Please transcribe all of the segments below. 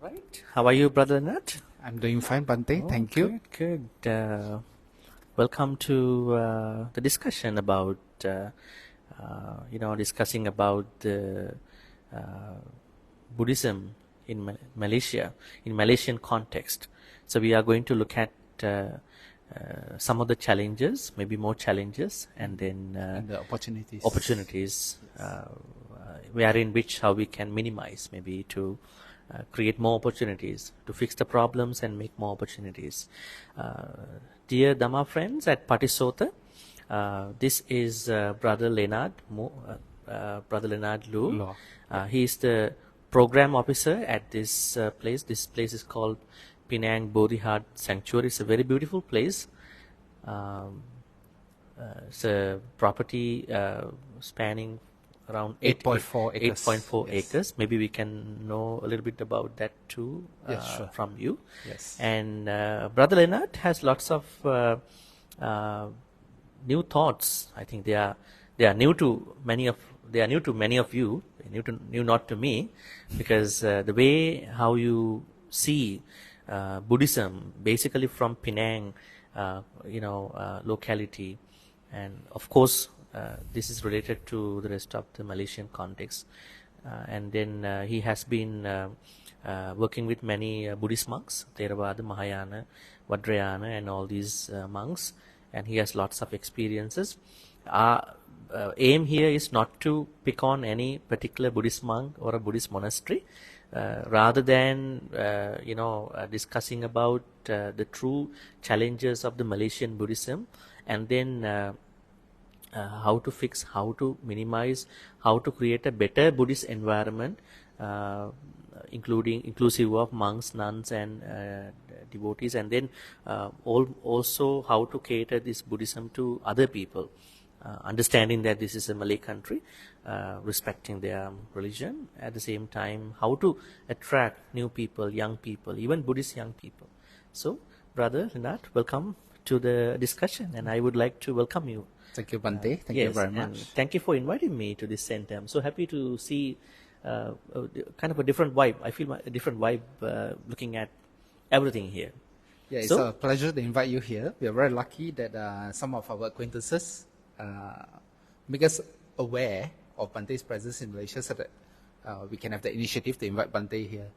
Right. How are you, Bro.Leonard? I'm doing fine, Bhante. Thank you. Good. Welcome to the discussion about, discussing about the Buddhism in Malaysia, in Malaysian context. So we are going to look at some of the challenges, maybe more challenges, and then And the opportunities. wherein which how we can minimize, maybe to create more opportunities, to fix the problems and make more opportunities. Dear Dhamma friends at Patisota, this is Bro.Leonard, Bro.Leonard Luar. He is the program officer at this place. This place is called Penang Bodhihat Sanctuary. It's a very beautiful place. It's a property spanning around 8.4 acres. 8.4 Yes. acres. Maybe we can know a little bit about that too Yes, sure. from you. Yes. And Bro.Leonard has lots of new thoughts. I think they are new to many of you. New not to me, because the way how you see Buddhism, basically from Penang, locality, and of course this is related to the rest of the Malaysian context. And then he has been working with many Buddhist monks, Theravada, Mahayana, Vajrayana, and all these monks, and he has lots of experiences. Our aim here is not to pick on any particular Buddhist monk or a Buddhist monastery, rather than discussing about the true challenges of the Malaysian Buddhism, and then how to fix, how to minimize, how to create a better Buddhist environment, inclusive of monks, nuns, and devotees, and then also how to cater this Buddhism to other people, understanding that this is a Malay country, respecting their religion, at the same time how to attract new people, young people, even Buddhist young people. So, Bro.Leonard, welcome to the discussion, and I would like to welcome you. Thank you, Bhante. Thank you Yes, very and much. thank you for inviting me to this center. I'm so happy to see kind of a different vibe. I feel a different vibe looking at everything here. Yeah, it's So- a pleasure to invite you here. We are very lucky that some of our acquaintances make us aware of Bhante's presence in Malaysia, so that we can have the initiative to invite Bhante here.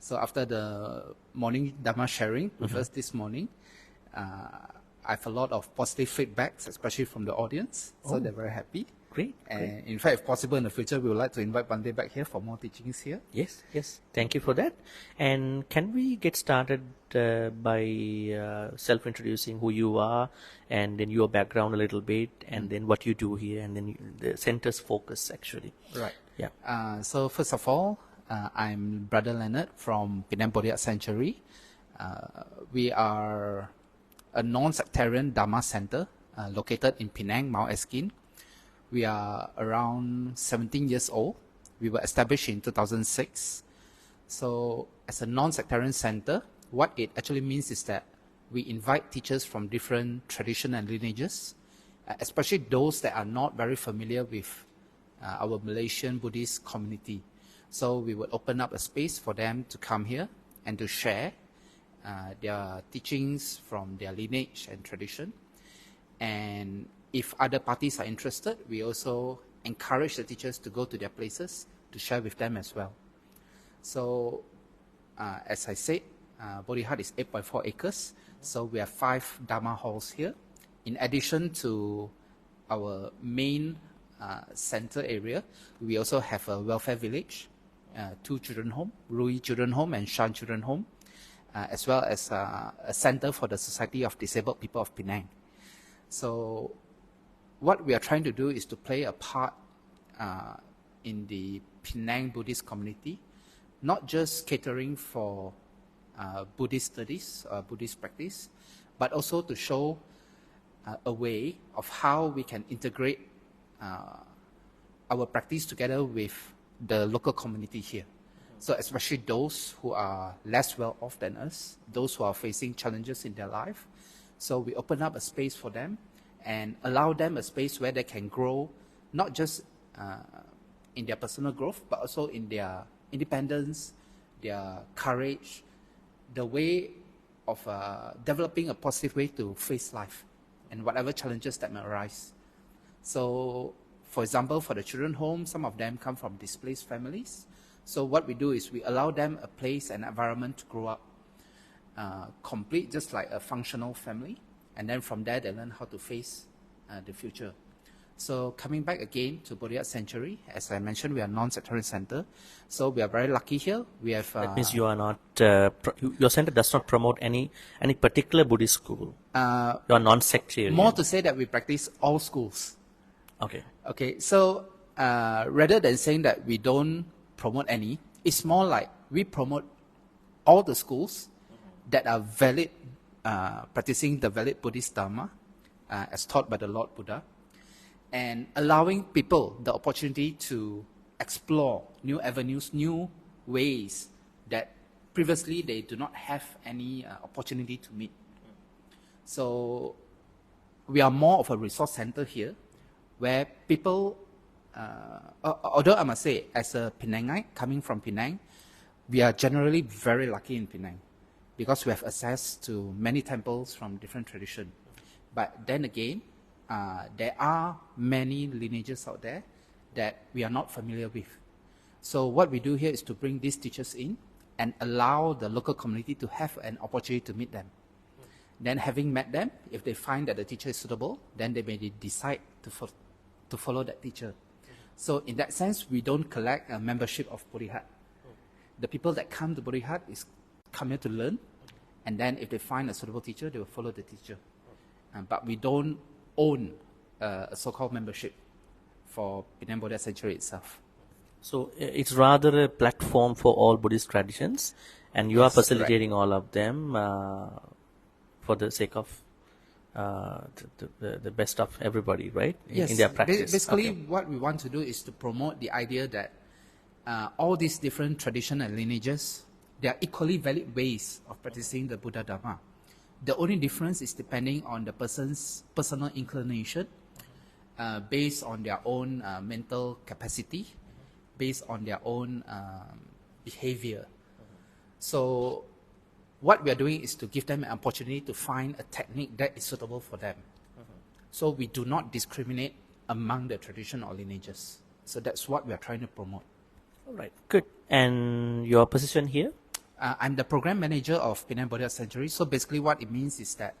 So after the morning Dhamma sharing with us this morning, I have a lot of positive feedbacks, especially from the audience. So they're very happy. Great. And in fact, if possible in the future, we would like to invite Bhante back here for more teachings here. Yes. Thank you for that. And can we get started by self-introducing who you are, and then your background a little bit, and then what you do here, and then the center's focus actually. Right. Yeah. So first of all, I'm Bro.Leonard from Penang Bodhiat Sanctuary. We are a non-sectarian Dhamma center located in Penang, Mount Eskin. We are around 17 years old. We were established in 2006. So as a non-sectarian center, what it actually means is that we invite teachers from different tradition and lineages, especially those that are not very familiar with our Malaysian Buddhist community. So we would open up a space for them to come here and to share their teachings from their lineage and tradition. And if other parties are interested, we also encourage the teachers to go to their places to share with them as well. So as I said, Bodhihat is 8.4 acres. So we have 5 Dhamma halls here. In addition to our main center area, we also have a welfare village, 2 children home, Rui Children Home and Shan Children Home, as well as a center for the Society of Disabled People of Penang. So what we are trying to do is to play a part in the Penang Buddhist community, not just catering for Buddhist studies or Buddhist practice, but also to show a way of how we can integrate our practice together with the local community here. So especially those who are less well off than us, those who are facing challenges in their life. So we open up a space for them and allow them a space where they can grow, not just in their personal growth, but also in their independence, their courage, the way of developing a positive way to face life and whatever challenges that may arise. So, for example, for the children home, some of them come from displaced families. So what we do is we allow them a place and environment to grow up, complete just like a functional family. And then from there, they learn how to face the future. So coming back again to Bodhisattva Sanctuary, as I mentioned, we are a non-sectarian center. So we are very lucky here. We have. That means you are not. Your center does not promote any particular Buddhist school. You are non-sectarian. More to say that we practice all schools. Okay. Okay. So rather than saying that we don't promote any, it's more like we promote all the schools that are valid, practicing the valid Buddhist Dharma as taught by the Lord Buddha, and allowing people the opportunity to explore new avenues, new ways that previously they do not have any opportunity to meet. So we are more of a resource center here, where people, although I must say, as a Penangite coming from Penang, we are generally very lucky in Penang because we have access to many temples from different traditions. But then again, there are many lineages out there that we are not familiar with. So what we do here is to bring these teachers in and allow the local community to have an opportunity to meet them. Then having met them, if they find that the teacher is suitable, then they may decide to follow that teacher. So in that sense, we don't collect a membership of Bodhisattva. The people that come to Bodhisattva is come here to learn, and then if they find a suitable teacher, they will follow the teacher. But we don't own a so-called membership for Penang Bodhisattva Sanctuary itself. So it's rather a platform for all Buddhist traditions, and you are facilitating all of them for the sake of the best of everybody, right? Yes. In their practice. Basically, what we want to do is to promote the idea that all these different traditions and lineages, they are equally valid ways of practicing the Buddha Dharma. The only difference is depending on the person's personal inclination, based on their own mental capacity, based on their own behavior. So what we are doing is to give them an opportunity to find a technique that is suitable for them. So we do not discriminate among the tradition or lineages. So that's what we are trying to promote. All right, good. And your position here? I'm the program manager of Penang Bodhisattva Sanctuary. So basically what it means is that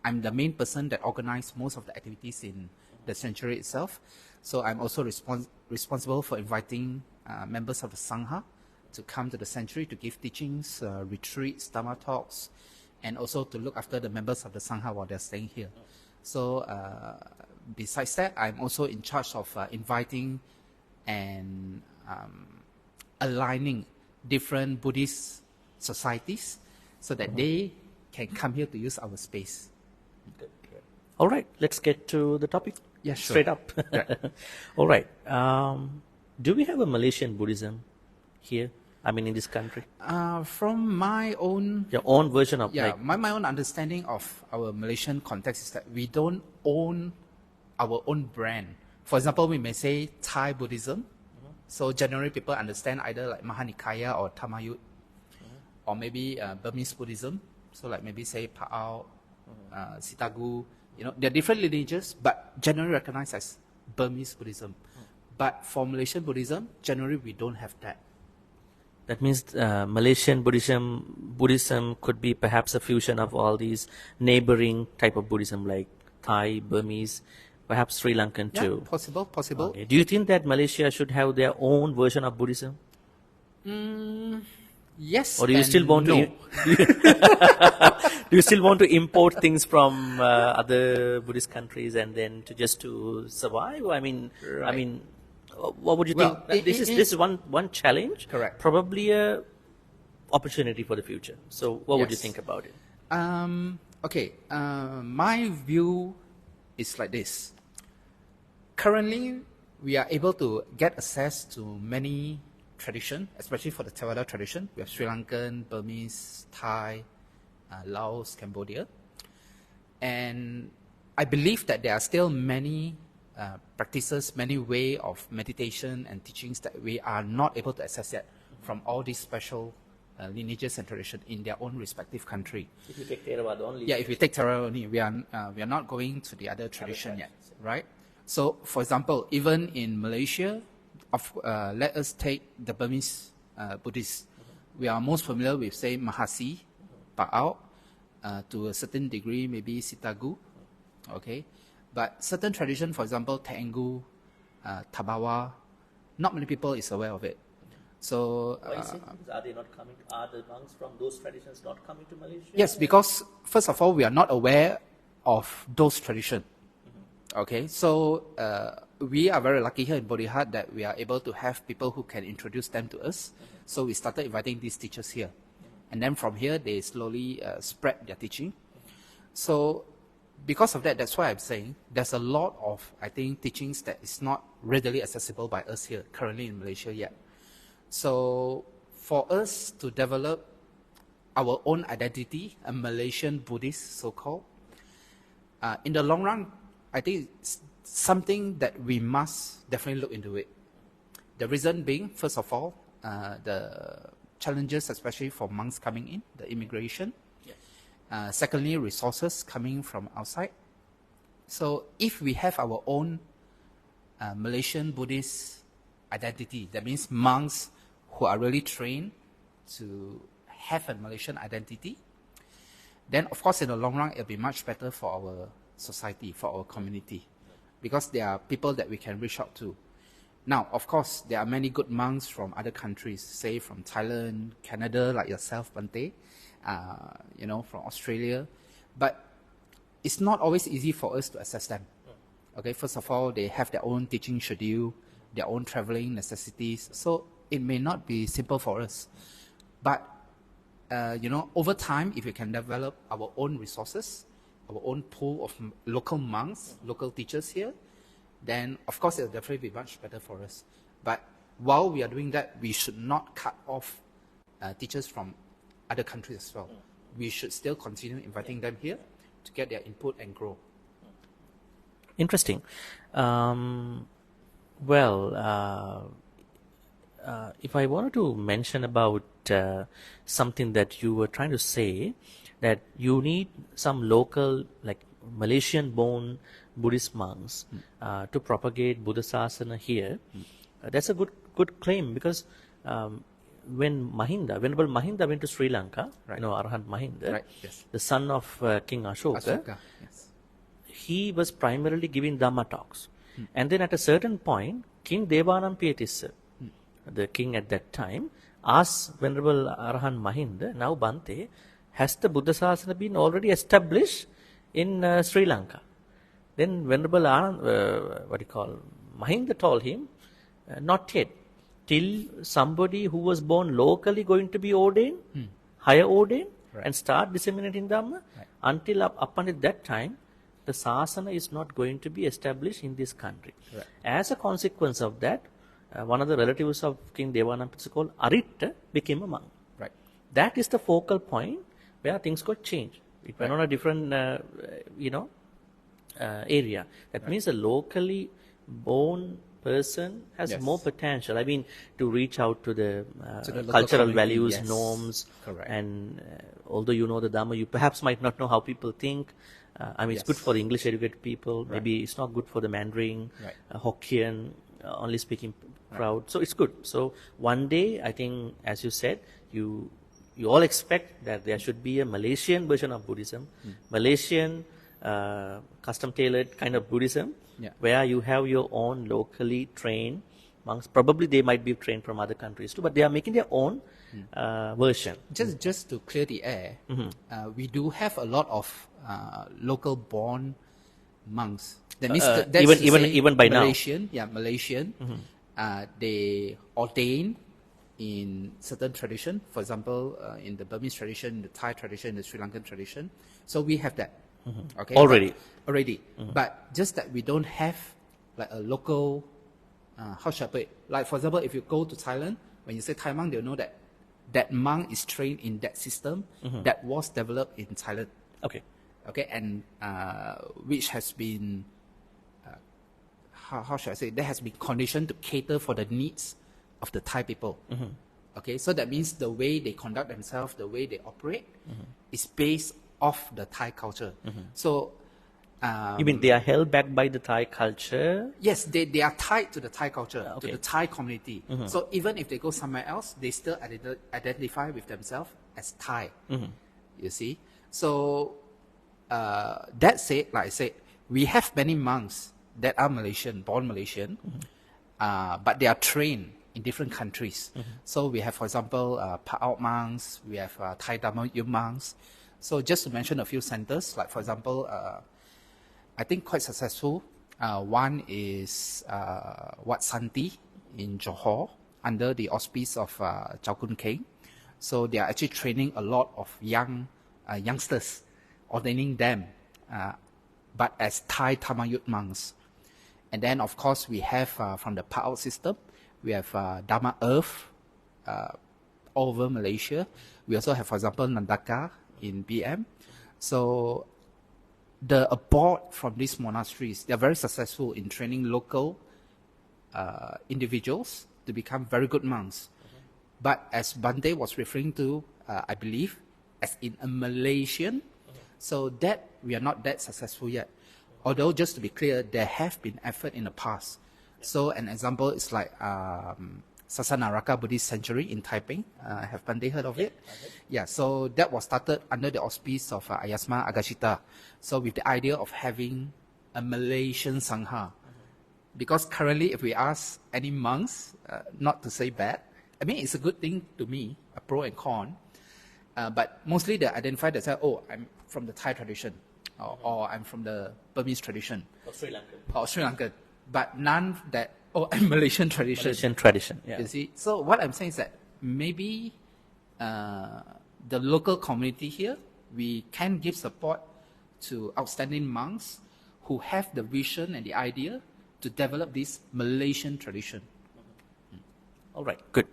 I'm the main person that organizes most of the activities in the sanctuary itself. So I'm also responsible for inviting members of the Sangha to come to the sanctuary to give teachings, retreats, Dharma talks, and also to look after the members of the Sangha while they're staying here. So besides that, I'm also in charge of inviting and aligning different Buddhist societies so that they can come here to use our space. All right, let's get to the topic. Yeah, sure. Straight up. Yeah. All right. Do we have a Malaysian Buddhism here? I mean, in this country? From my own... Your own version of... Yeah, my own understanding of our Malaysian context is that we don't own our own brand. For example, we may say Thai Buddhism. So generally people understand either like Mahanikaya or Tamayut, or maybe Burmese Buddhism. So like maybe say Pa'ao, Sitagu. You know, there are different lineages, but generally recognized as Burmese Buddhism. But for Malaysian Buddhism, generally we don't have that. That means Malaysian Buddhism could be perhaps a fusion of all these neighboring type of Buddhism like Thai, Burmese, perhaps Sri Lankan too. Possible. Okay. Do you think that Malaysia should have their own version of Buddhism? Yes. Or do you still want no. do you still want to import things from other Buddhist countries and then to survive? I mean, what would you think? This is one challenge. Correct. Probably a opportunity for the future. So, what would you think about it? Okay. My view is like this. Currently, we are able to get access to many traditions, especially for the Theravada tradition. We have Sri Lankan, Burmese, Thai, Laos, Cambodia. And I believe that there are still many practices, many ways of meditation and teachings that we are not able to access yet. from all these special lineages and tradition in their own respective country. If you take Theravada only. Yeah, if we take Theravada only, we are not going to the other tradition yet, right? So, for example, even in Malaysia, let us take the Burmese Buddhists. We are most familiar with, say, Mahasi, Pa'ao, to a certain degree, maybe Sitagu, okay? But certain tradition, for example, Terengganu, Tabawa, not many people is aware of it. So, why is it? Are they not coming? Are the monks from those traditions not coming to Malaysia? yes, because first of all, we are not aware of those traditions. Okay, so we are very lucky here in Bodhihat that we are able to have people who can introduce them to us. So we started inviting these teachers here. And then from here, they slowly spread their teaching. So because of that, that's why I'm saying there's a lot of, I think, teachings that is not readily accessible by us here currently in Malaysia yet. So for us to develop our own identity, a Malaysian Buddhist so-called, in the long run, I think it's something that we must definitely look into it. The reason being, first of all, the challenges, especially for monks coming in, the immigration. Yes. Secondly, resources coming from outside. So if we have our own Malaysian Buddhist identity, that means monks who are really trained to have a Malaysian identity, then of course in the long run it'll be much better for our society, for our community, because there are people that we can reach out to. Now, of course, there are many good monks from other countries, say from Thailand, Canada, like yourself, Bhante, from Australia. But it's not always easy for us to access them. Okay, first of all, they have their own teaching schedule, their own traveling necessities. So it may not be simple for us. But, over time, if we can develop our own resources, our own pool of local monks, local teachers here, then of course it'll definitely be much better for us. But while we are doing that, we should not cut off teachers from other countries as well. We should still continue inviting them here to get their input and grow. Interesting. If I wanted to mention about something that you were trying to say, that you need some local, like Malaysian-born Buddhist monks to propagate Buddha Sasana here. That's a good claim, because when Venerable Mahinda went to Sri Lanka, right. Arahant Mahinda, right. Yes. the son of King Ashoka, yes. he was primarily giving Dhamma talks. And then at a certain point, King Devanampiya, the king at that time, asked Venerable Arahant Mahinda, now Bhante, has the Buddha Sasana been already established in Sri Lanka? Then Venerable Mahinda told him, not yet. Till somebody who was born locally going to be ordained, higher ordained, right. and start disseminating Dhamma, right. until up until that time, the Sasana is not going to be established in this country. Right. As a consequence of that, one of the relatives of King Devanampiya called Aritta became a monk. Right. That is the focal point where things got changed. It went on a different, area. That means a locally born person has yes. more potential. I mean, to reach out to the community, cultural values, yes. norms, Correct. and although you know the Dhamma, you perhaps might not know how people think. It's yes. good for the English educated people. Right. Maybe it's not good for the Mandarin, right. Hokkien, only speaking crowd. Right. So it's good. So one day, I think, as you said, you all expect that there should be a Malaysian version of Buddhism, Malaysian custom-tailored kind of Buddhism, where you have your own locally trained monks. Probably they might be trained from other countries too, but they are making their own version. Just to clear the air, we do have a lot of local-born monks. That means that's even by Malaysian, now. Yeah, Malaysian. They ordain in certain tradition. For example, in the Burmese tradition, the Thai tradition, the Sri Lankan tradition. So we have that. Okay. Already. But just that we don't have like a local. How should I put it? Like for example, if you go to Thailand, when you say Thai monk, they'll know that that monk is trained in that system that was developed in Thailand. Okay, and which has been, how should I say, that has been conditioned to cater for the needs of the Thai people. Okay, so that means the way they conduct themselves, the way they operate, is based off the Thai culture. So, You mean they are held back by the Thai culture? yes, they are tied to the Thai culture, Okay. to the Thai community. So even if they go somewhere else, they still identify with themselves as Thai. You see? So, that said, like I said, we have many monks that are Malaysian, born Malaysian, but they are trained in different countries. So we have, for example, Pa'aut monks, we have Thai Dhamma Yum monks. So just to mention a few centers, like for example, I think quite successful. One is Wat Santi in Johor under the auspice of Chow Kun Keng. So they are actually training a lot of youngsters, ordaining them, but as Thai Tamayut monks. And then, of course, we have from the Pa'aut system, we have Dharma Earth all over Malaysia. We also have, for example, Nandaka in BM. So the board from these monasteries, they are very successful in training local individuals to become very good monks. But as Bhante was referring to, I believe, as in a Malaysian, so that we are not that successful yet. Although, just to be clear, there have been effort in the past. So an example is like Sasanaraka Buddhist Sanctuary in Taipei. Have Bhante heard of it? Yeah, so that was started under the auspice of Ayasma Agashita. So with the idea of having a Malaysian Sangha. Because currently, if we ask any monks, not to say bad, I mean, it's a good thing to me, a pro and con. But mostly they identify themselves, oh, I'm from the Thai tradition, or I'm from the Burmese tradition. Or Sri Lankan. But none that, oh, I'm Malaysian tradition. Malaysian tradition, yeah. You see? So what I'm saying is that maybe the local community here, we can give support to outstanding monks who have the vision and the idea to develop this Malaysian tradition. All right, good.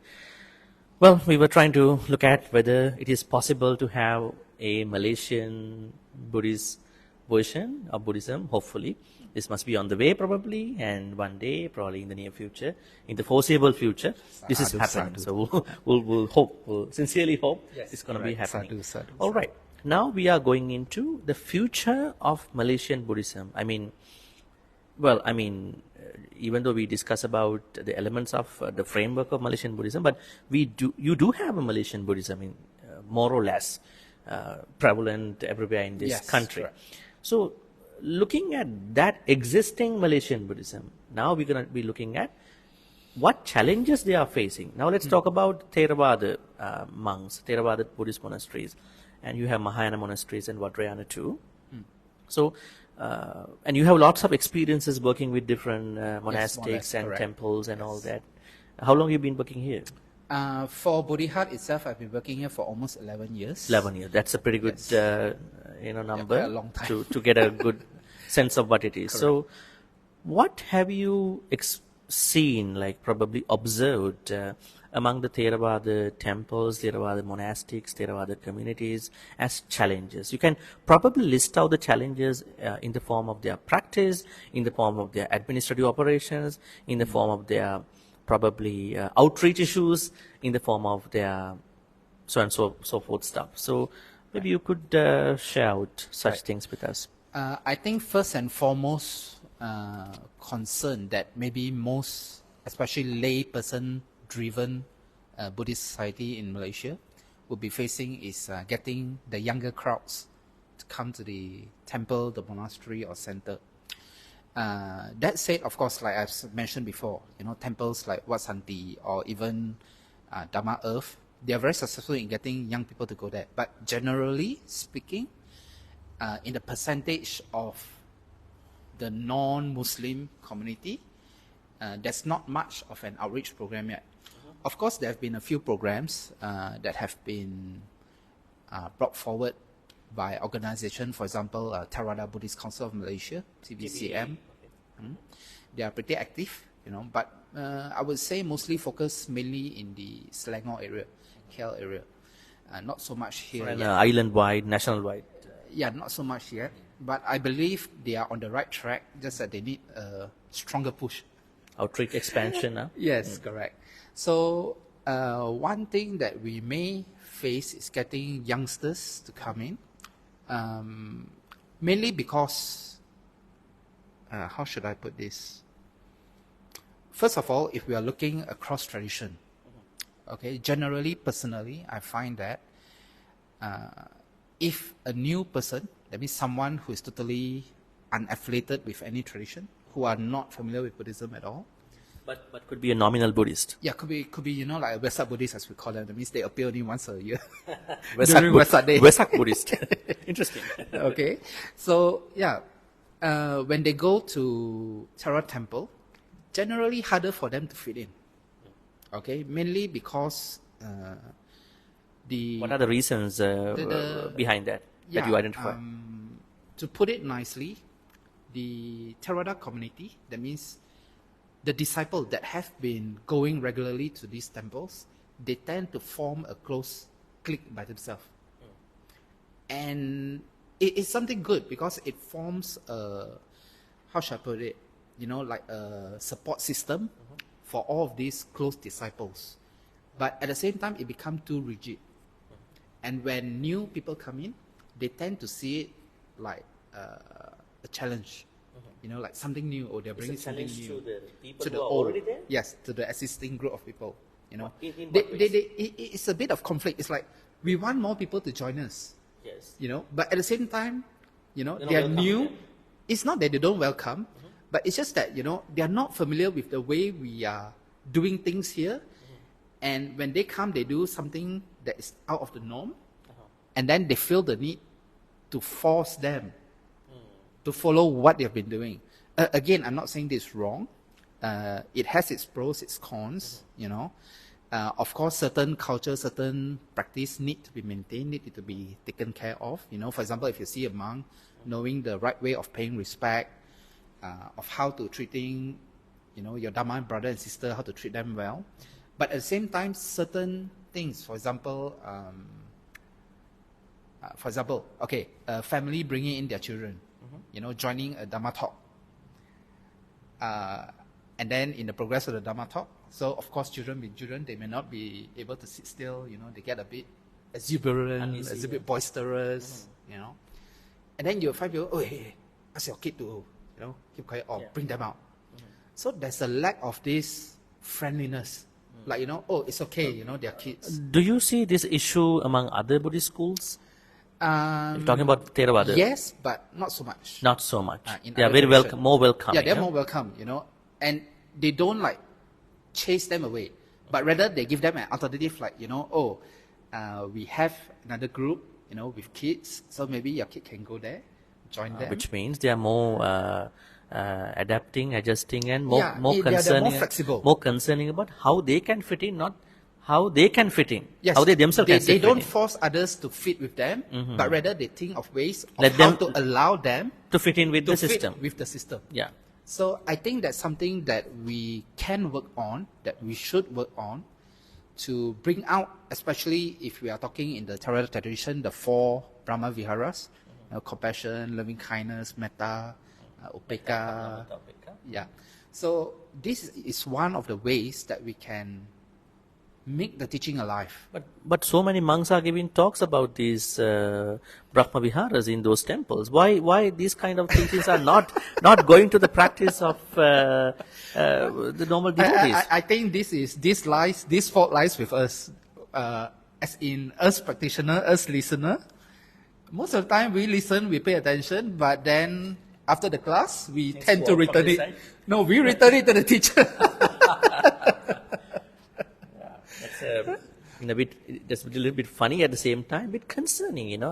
Well, we were trying to look at whether it is possible to have a Malaysian Buddhist version of Buddhism, hopefully. This must be on the way probably, and one day, probably in the near future, in the foreseeable future, this is happening. So we'll hope, we'll sincerely hope it's going to be happening. All right. Now we are going into the future of Malaysian Buddhism. I mean, even though we discuss about the elements of the framework of Malaysian Buddhism, but you do have a Malaysian Buddhism, more or less prevalent everywhere in this country. Correct. So, looking at that existing Malaysian Buddhism, now we're going to be looking at what challenges they are facing. Now let's talk about Theravada monks, Theravada Buddhist monasteries, and you have Mahayana monasteries and Vajrayana too. So, and you have lots of experiences working with different monastics and temples and all that. How long have you been working here? For Bodhihat itself, I've been working here for almost 11 years. 11 years. That's a pretty good, number quite a long time. to get a good sense of what it is. So, what have you seen, like probably observed among the Theravada temples, Theravada monastics, Theravada communities as challenges? You can probably list out the challenges in the form of their practice, in the form of their administrative operations, in the form of their probably outreach issues, in the form of their so and so forth stuff. So maybe you could share out such things with us. I think first and foremost concern that maybe most, especially lay person driven Buddhist society in Malaysia will be facing is getting the younger crowds to come to the temple, the monastery or center. That said, of course, like I've mentioned before, temples like Wat Santi or even Dharma Earth, they are very successful in getting young people to go there. But generally speaking, in the percentage of the non-Muslim community, there's not much of an outreach program yet. Of course, there have been a few programs that have been brought forward by organizations, for example, Theravada Buddhist Council of Malaysia, TBCM. They are pretty active, but I would say mostly focused mainly in the Selangor area, KL area. Not so much here yet. Island-wide, national-wide. Yeah, not so much yet. But I believe they are on the right track, just that they need a stronger push. Outreach expansion, huh? Yes, correct. So one thing that we may face is getting youngsters to come in, mainly because, how should I put this? First of all, if we are looking across tradition, okay, generally, personally, I find that if a new person, that means someone who is totally unaffiliated with any tradition, who are not familiar with Buddhism at all, But could be a nominal Buddhist. yeah, could be like a Vesak Buddhist as we call them. That means they appear only once a year. Vesak, During Vesak Day. Vesak Buddhist. Interesting. Okay, so yeah, when they go to Theravada temple, generally harder for them to fit in. Okay, mainly because What are the reasons behind that you identify? To put it nicely, the Theravada community, that means the disciples that have been going regularly to these temples, they tend to form a close clique by themselves. And it's something good because it forms a, how should I put it, like a support system for all of these close disciples. But at the same time, it becomes too rigid. And when new people come in, they tend to see it like a challenge. Like something new, or they're bringing something new to the people to who the are old. already there? Yes, to the existing group of people. In what ways? It's a bit of conflict. It's like we want more people to join us. Yes. But at the same time, they are welcome new. them. It's not that they don't welcome, but it's just that they are not familiar with the way we are doing things here. And when they come, they do something that is out of the norm, and then they feel the need to force them to follow what they've been doing. Again, I'm not saying this is wrong. It has its pros, its cons, Of course, certain culture, certain practice need to be maintained, need to be taken care of. For example, if you see a monk, knowing the right way of paying respect, of how to treating, your Dharma brother and sister, how to treat them well. But at the same time, certain things, for example, a family bringing in their children, joining a Dharma talk. And then in the progress of the Dharma talk, so of course children being children, they may not be able to sit still, they get a bit exuberant, Uneasy, a bit boisterous, And then you'll find people, hey, ask your kid to, keep quiet or bring them out. So there's a lack of this friendliness. Like, it's okay, they're kids. Do you see this issue among other Buddhist schools? You're talking about Theravada? Yes, but not so much. Not so much. In They are other very tradition. more welcoming. Yeah, they're more welcome, And they don't chase them away. But rather they give them an alternative we have another group, with kids. So maybe your kid can go there, join them. Which means they are more adapting, adjusting, and more they're concerning, more flexible. more concerning about how they can fit in, not how they can fit in. Yes, how they themselves can they fit don't in. force others to fit with them, but rather they think of ways of Let how them to allow them to fit in with to the fit system. with the system. Yeah. So I think that's something that we can work on, that we should work on, to bring out, especially if we are talking in the Theravada tradition, the 4 Brahma Viharas, compassion, loving kindness, metta, upekkha. Yeah. So this is one of the ways that we can make the teaching alive. But so many monks are giving talks about these Brahma Viharas in those temples. Why these kind of teachings are not going to the practice of the normal devotees? I think this fault lies with us, as in us practitioner, us listener. Most of the time we listen, we pay attention, but then after the class we tend to return it. No, we return it to the teacher. That's a little bit funny at the same time, a bit concerning,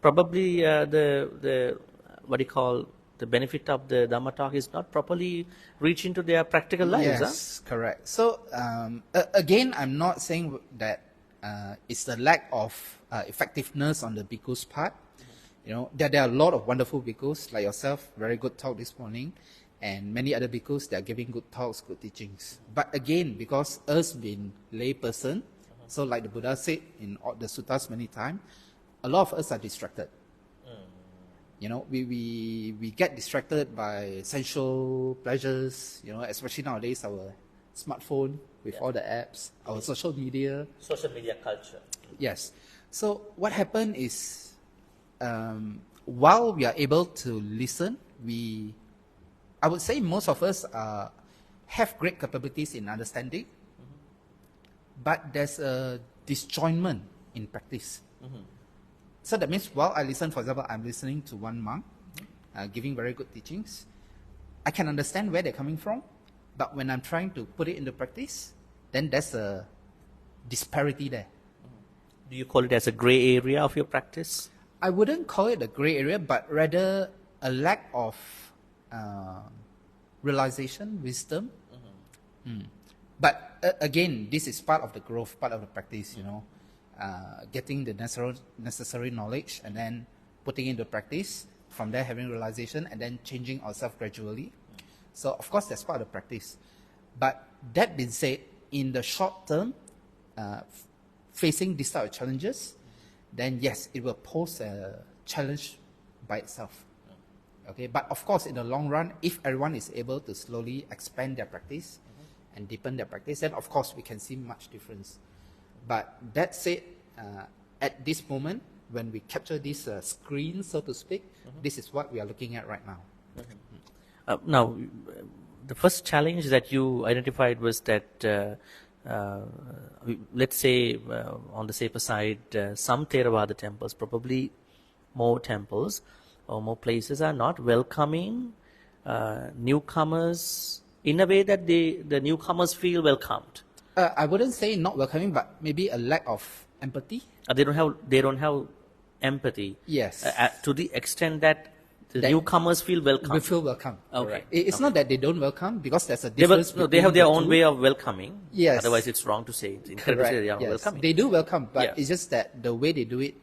probably the what do you call, the benefit of the Dhamma talk is not properly reaching to their practical lives. Yes, correct. So again, I'm not saying that it's the lack of effectiveness on the bhikkhus part. There are a lot of wonderful bhikkhus like yourself, very good talk this morning, and many other bhikkhus that are giving good talks, good teachings. But again, because us being lay person, so like the Buddha said in all the suttas many times, a lot of us are distracted. We get distracted by sensual pleasures. Especially nowadays, our smartphone with all the apps, our social media. Social media culture. Yes. So what happened is, while we are able to listen, I would say most of us have great capabilities in understanding, but there's a disjointment in practice. So that means while I listen, for example, I'm listening to one monk giving very good teachings, I can understand where they're coming from, but when I'm trying to put it into practice, then there's a disparity there. Do you call it as a gray area of your practice? I wouldn't call it a gray area, but rather a lack of realization, wisdom. But again, this is part of the growth, part of the practice, getting the necessary knowledge and then putting into practice, from there having realization and then changing ourselves gradually. So of course that's part of the practice. But that being said, in the short term, facing these type of challenges, then yes, it will pose a challenge by itself. Okay, but of course in the long run, if everyone is able to slowly expand their practice and deepen their practice, then of course we can see much difference. But that said, at this moment, when we capture this screen, so to speak, this is what we are looking at right now. Now, the first challenge that you identified was that, let's say, on the safer side, some Theravada temples, probably more temples or more places, are not welcoming newcomers in a way that the newcomers feel welcomed. I wouldn't say not welcoming, but maybe a lack of empathy. They don't have empathy. Yes. To the extent that the newcomers feel welcome. We feel welcome. Okay. Right. It's not that they don't welcome, because there's a They difference. they have their own way of welcoming. Yes. Otherwise, it's wrong to say. It's incorrect to say they are Yes. welcoming. They do welcome, but Yeah. it's just that the way they do it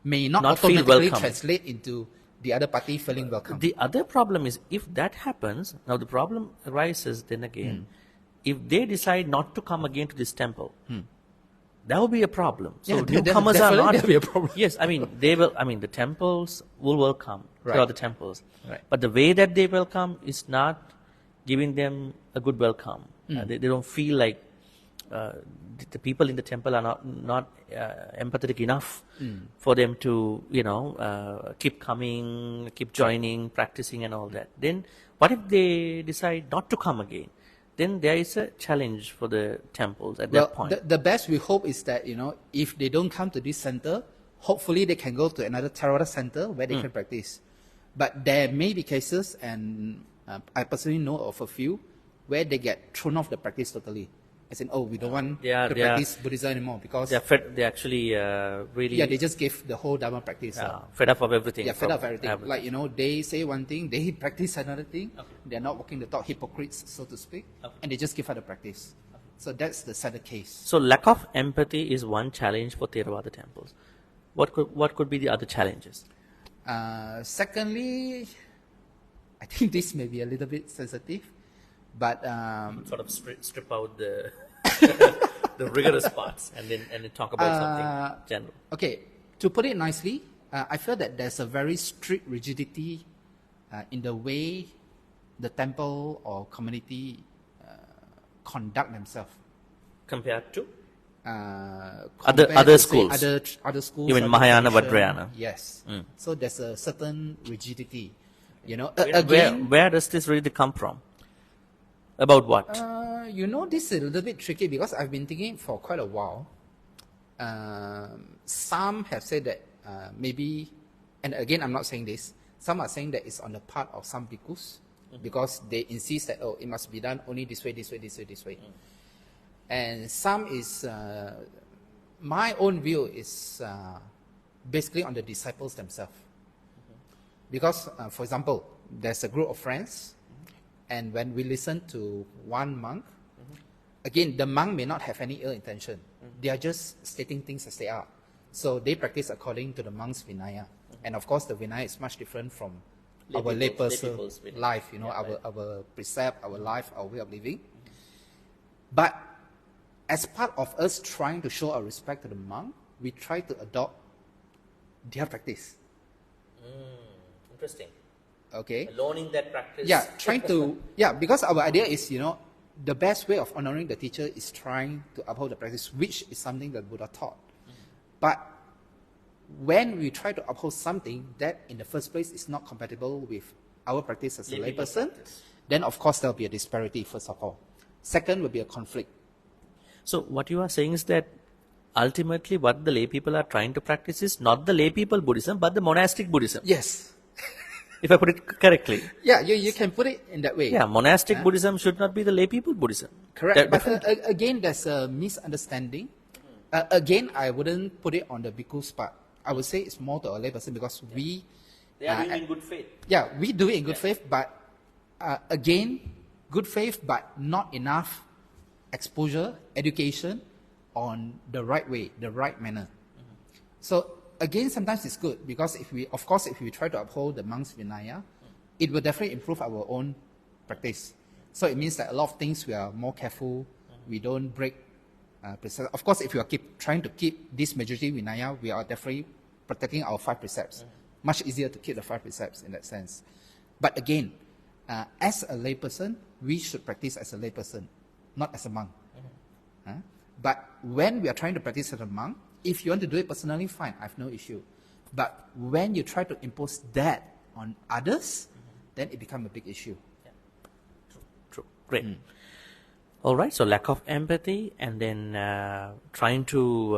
may not feel automatically welcome. translate into the other party feeling welcome. The other problem is, if that happens, now the problem arises then again. If they decide not to come again to this temple, that will be a problem. So Yeah, newcomers are definitely not. there'll be a problem. Yes, I mean they will. I mean the temples will welcome Right. the other temples, Right. but the way that they welcome is not giving them a good welcome. They don't feel like the people in the temple are not empathetic enough for them to keep coming, keep joining, practicing, and all that. Then what if they decide not to come again? Then there is a challenge for the temples at that point. The best we hope is that, if they don't come to this center, hopefully they can go to another Theravada center where they can practice. But there may be cases, and I personally know of a few, where they get thrown off the practice totally. As in, we don't want to practice Buddhism anymore, because They actually really they just give the whole Dharma practice. fed up of everything. Yeah, fed up of everything. Like, they say one thing, they practice another thing. Okay. They're not walking the talk, hypocrites, so to speak. Okay. And they just give up the practice. So that's the sadder case. So lack of empathy is one challenge for Theravada temples. What could be the other challenges? Secondly, I think this may be a little bit sensitive, but Sort of strip out the the rigorous parts and then talk about something general. okay, to put it nicely, I feel that there's a very strict rigidity in the way the temple or community conduct themselves. Compared to? Compared Other to, say, schools. other schools, Even other Mahayana, tradition. Vajrayana. Yes. Mm. So there's a certain rigidity. Where does this really come from? About what? This is a little bit tricky, because I've been thinking for quite a while. Some have said that maybe, and again, I'm not saying this, some are saying that it's on the part of some bhikkhus, because they insist that, it must be done only this way, this way, this way, this way. And some is, my own view is basically on the disciples themselves. Because, for example, there's a group of friends, and when we listen to one monk, again, the monk may not have any ill intention. They are just stating things as they are. So they practice according to the monk's Vinaya. And of course, the Vinaya is much different from our layperson life, our precept, our life, our way of living. But as part of us trying to show our respect to the monk, we try to adopt their practice. Interesting. Okay. Loaning that practice. Yeah, trying to, because our idea is, the best way of honoring the teacher is trying to uphold the practice, which is something that Buddha taught. But when we try to uphold something that in the first place is not compatible with our practice as a layperson, then of course there'll be a disparity, first of all. Second will be a conflict. So what you are saying is that ultimately what the lay people are trying to practice is not the lay people Buddhism, but the monastic Buddhism. Yes. If I put it correctly. Yeah, you can put it in that way. Yeah, monastic Buddhism should not be the lay people Buddhism. Correct. But again, there's a misunderstanding. Again, I wouldn't put it on the bhikkhus part. I would say it's more to a layperson because They are doing in good faith. Yeah, we do it in good faith, but again, good faith, but not enough exposure, education on the right way, the right manner. So again, sometimes it's good because if we try to uphold the monks' Vinaya, it will definitely improve our own practice. So it means that a lot of things we are more careful, we don't break. Of course, if we are trying to keep this majority Vinaya, we are definitely protecting our 5 precepts. Much easier to keep the 5 precepts in that sense. But again, as a layperson, we should practice as a layperson, not as a monk. But when we are trying to practice as a monk, if you want to do it personally, fine, I have no issue. But when you try to impose that on others, then it becomes a big issue. Yeah. True. Great. All right. So lack of empathy, and then trying to,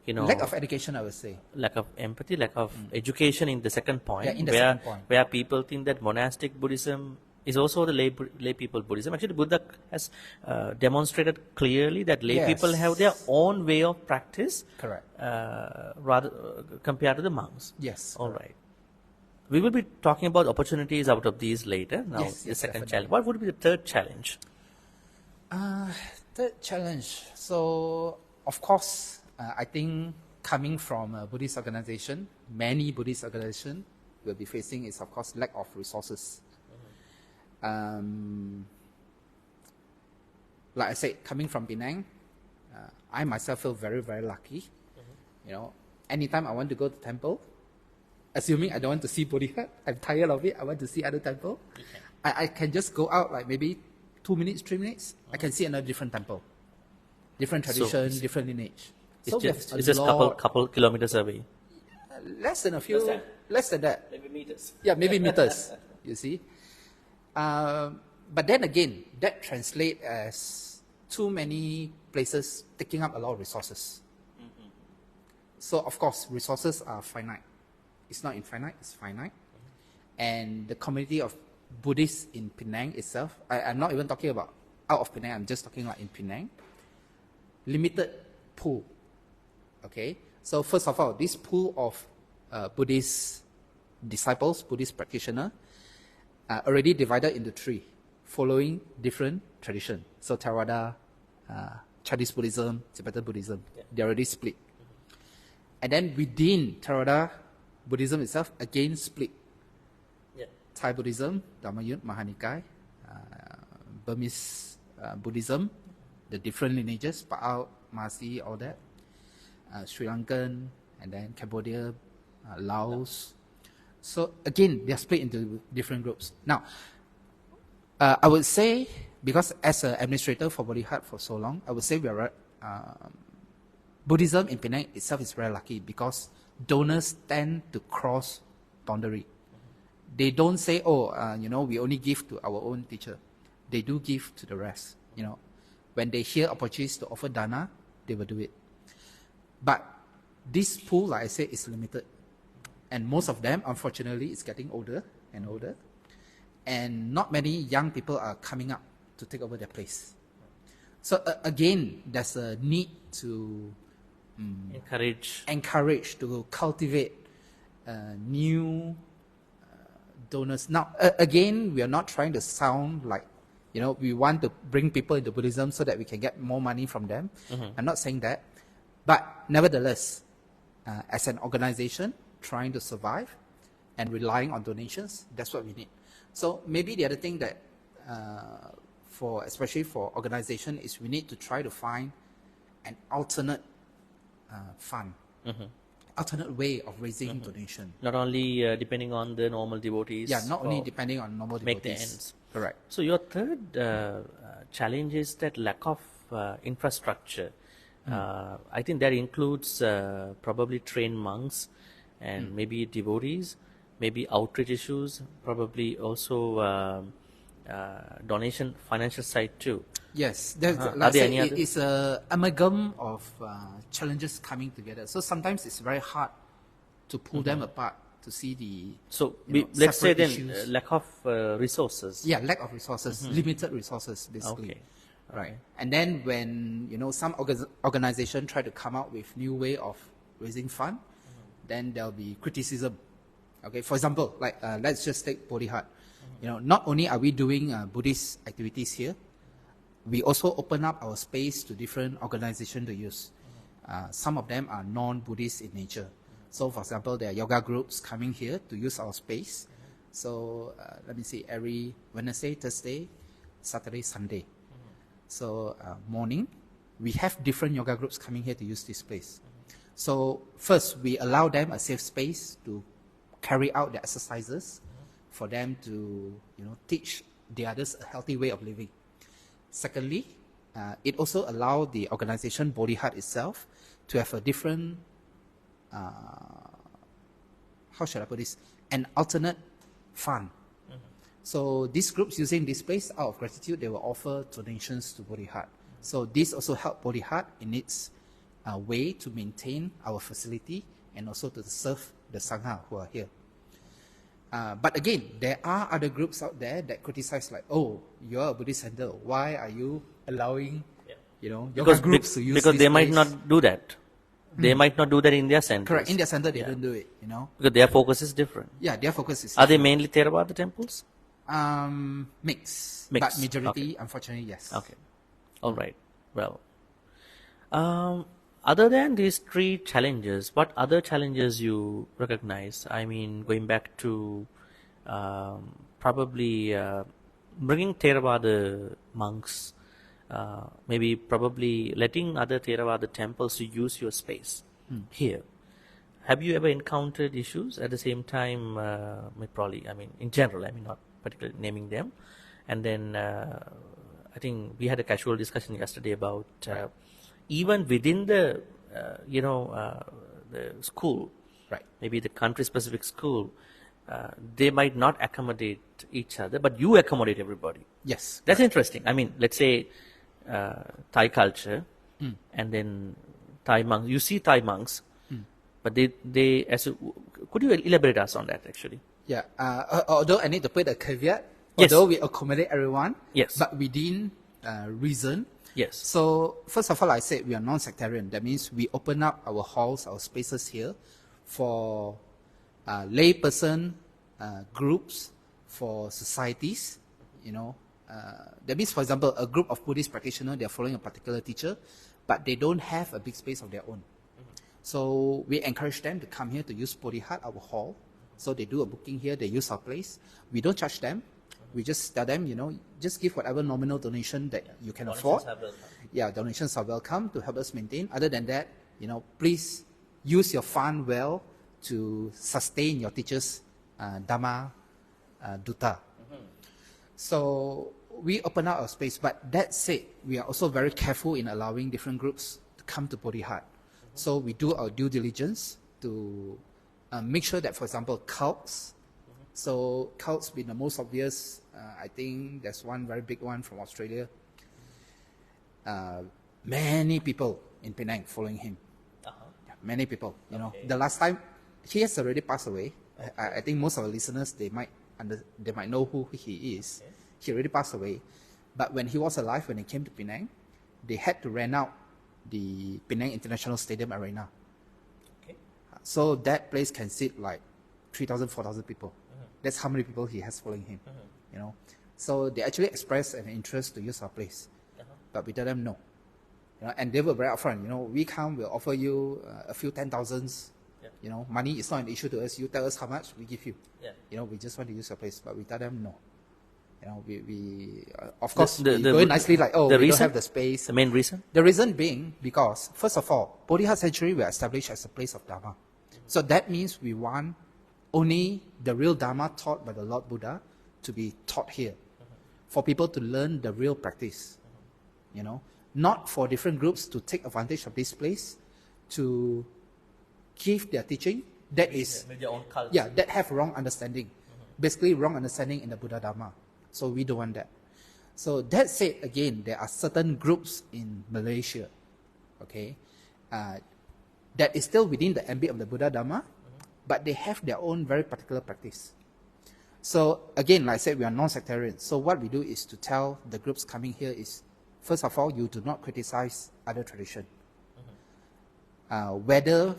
lack of education, I would say. Lack of empathy, lack of education in the second point. Yeah, in the second point. Where people think that monastic Buddhism is also the lay people Buddhism. Actually, Buddha has demonstrated clearly that lay people have their own way of practice. Correct. Rather compared to the monks. Yes. All right. We will be talking about opportunities out of these later. Now, the second definitely. challenge. What would be the third challenge? Third challenge. So, of course, I think coming from a Buddhist organization, many Buddhist organizations will be facing is, of course, lack of resources. Like I said, coming from Penang, I myself feel very, very lucky. Anytime I want to go to temple, assuming I don't want to see Bodhisattva, I'm tired of it, I want to see other temple, I can just go out like maybe 2 minutes, 3 minutes, I can see another different temple. Different tradition, different lineage. It's just couple kilometers away. Less than a few, less than that. Maybe meters. Yeah, maybe meters, you see. But then again, that translates as too many places taking up a lot of resources. So, of course, resources are finite. It's not infinite, it's finite. And the community of Buddhists in Penang itself, I'm not even talking about out of Penang, I'm just talking like in Penang, limited pool. Okay? So, first of all, this pool of Buddhist disciples, Buddhist practitioners, already divided into 3, following different traditions. So Theravada, Chinese Buddhism, Tibetan Buddhism, they're already split. And then within Theravada Buddhism itself, again split. Thai Buddhism, Dhammayut, Mahanikai, Burmese Buddhism, the different lineages, Pa'ao, Masi, all that, Sri Lankan, and then Cambodia, Laos. So again, they are split into different groups. Now, I would say, because as an administrator for Bodhisattva for so long, I would say we are Buddhism in Penang itself is very lucky because donors tend to cross boundary. They don't say, we only give to our own teacher. They do give to the rest. When they hear opportunities to offer dana, they will do it. But this pool, like I said, is limited. And most of them, unfortunately, is getting older and older. And not many young people are coming up to take over their place. So again, there's a need to encourage to cultivate new donors. Now, again, we are not trying to sound like, we want to bring people into Buddhism so that we can get more money from them. I'm not saying that. But nevertheless, as an organization trying to survive and relying on donations, that's what we need. So maybe the other thing that, especially for organization, is we need to try to find an alternate fund. alternate way of raising donation. Not only depending on the normal devotees. Yeah, not only or depending on normal make the devotees. ends. Correct. So your third challenge is that lack of infrastructure. I think that includes probably trained monks and maybe devotees, maybe outreach issues, probably also donation, financial side too. Yes, there's, Are like I there said, any other? it's a amalgam of challenges coming together. So sometimes it's very hard to pull them apart to see the So you know, let's say separate then issues. lack of resources. Yeah, lack of resources, limited resources, basically. Okay. Right. And then when, you know, some organization try to come out with new way of raising fund, then there'll be criticism. Okay. For example, like, let's just take Bodhi Hut. You know, not only are we doing Buddhist activities here, we also open up our space to different organizations to use. Some of them are non-Buddhist in nature. So, for example, there are yoga groups coming here to use our space. So, let me see, every Wednesday, Thursday, Saturday, Sunday. So, morning, we have different yoga groups coming here to use this place. So, first, we allow them a safe space to carry out their exercises for them to, you know, teach the others a healthy way of living. Secondly, it also allows the organization Bodhi Hut itself to have a different, how should I put this, an alternate fund. So these groups using this place, out of gratitude, they will offer donations to Bodhi Hut. So this also helps Bodhi Hut in its way to maintain our facility and also to serve the Sangha who are here. But again, there are other groups out there that criticize like, oh, you're a Buddhist center. Why are you allowing, you know, yoga groups to use because this they might place? not do that. They might not do that in their centers. Correct. In their center, they don't do it, you know. Because their focus is different. Yeah, their focus is Are they mainly Theravada temples? mix. Mix, But majority, unfortunately, yes. Okay. All right. Well, other than these three challenges, what other challenges you recognize? I mean, going back to probably bringing Theravada monks, maybe probably letting other Theravada temples to use your space here. Have you ever encountered issues at the same time? Probably, I mean, in general, I mean, not particularly naming them. And then I think we had a casual discussion yesterday about even within the, the school, Right. maybe the country-specific school, they might not accommodate each other, but you accommodate everybody. Yes. That's interesting. I mean, let's say Thai culture, and then Thai monks. You see Thai monks, but could you elaborate us on that actually? Yeah. Although I need to put a caveat, Yes. although we accommodate everyone, Yes. but within reason. Yes. So first of all, I said we are non-sectarian. That means we open up our halls, our spaces here for layperson groups, for societies, you know. That means, for example, a group of Buddhist practitioners, they are following a particular teacher, but they don't have a big space of their own. So we encourage them to come here to use Bodhi Hut, our hall. So they do a booking here, they use our place. We don't charge them. We just tell them, you know, just give whatever nominal donation that you can afford. Yeah, donations are welcome to help us maintain. Other than that, you know, please use your fund well to sustain your teachers' Dhamma Dutta. So we open up our space, but that said, we are also very careful in allowing different groups to come to Bodhi Hut. So we do our due diligence to make sure that, for example, cults. So cults being the most obvious, I think there's one very big one from Australia. Many people in Penang following him. Yeah, many people, you know. The last time, he has already passed away. I think most of our listeners, they might know who he is. He already passed away. But when he was alive, when he came to Penang, they had to rent out the Penang International Stadium Arena. So that place can sit like 3,000, 4,000 people. That's how many people he has following him, you know. So they actually expressed an interest to use our place. But we tell them no. You know, and they were very upfront, you know, we come, we'll offer you a few 10,000s. You know, money is not an issue to us. You tell us how much, we give you. You know, we just want to use your place. But we tell them no. You know, we of course, we go in nicely like, oh, we don't have the space. The main reason? The reason being because, first of all, Bodhi Hut Sanctuary, we are established as a place of Dharma. So that means we want only the real Dharma taught by the Lord Buddha to be taught here, for people to learn the real practice, you know, not for different groups to take advantage of this place to give their teaching that is, with their own culture. yeah, that have wrong understanding, basically wrong understanding in the Buddha Dharma. So we don't want that. So that said, again, there are certain groups in Malaysia, okay, that is still within the ambit of the Buddha Dharma, but they have their own very particular practice. So again, like I said, we are non-sectarian. So what we do is to tell the groups coming here is, first of all, you do not criticize other tradition. Whether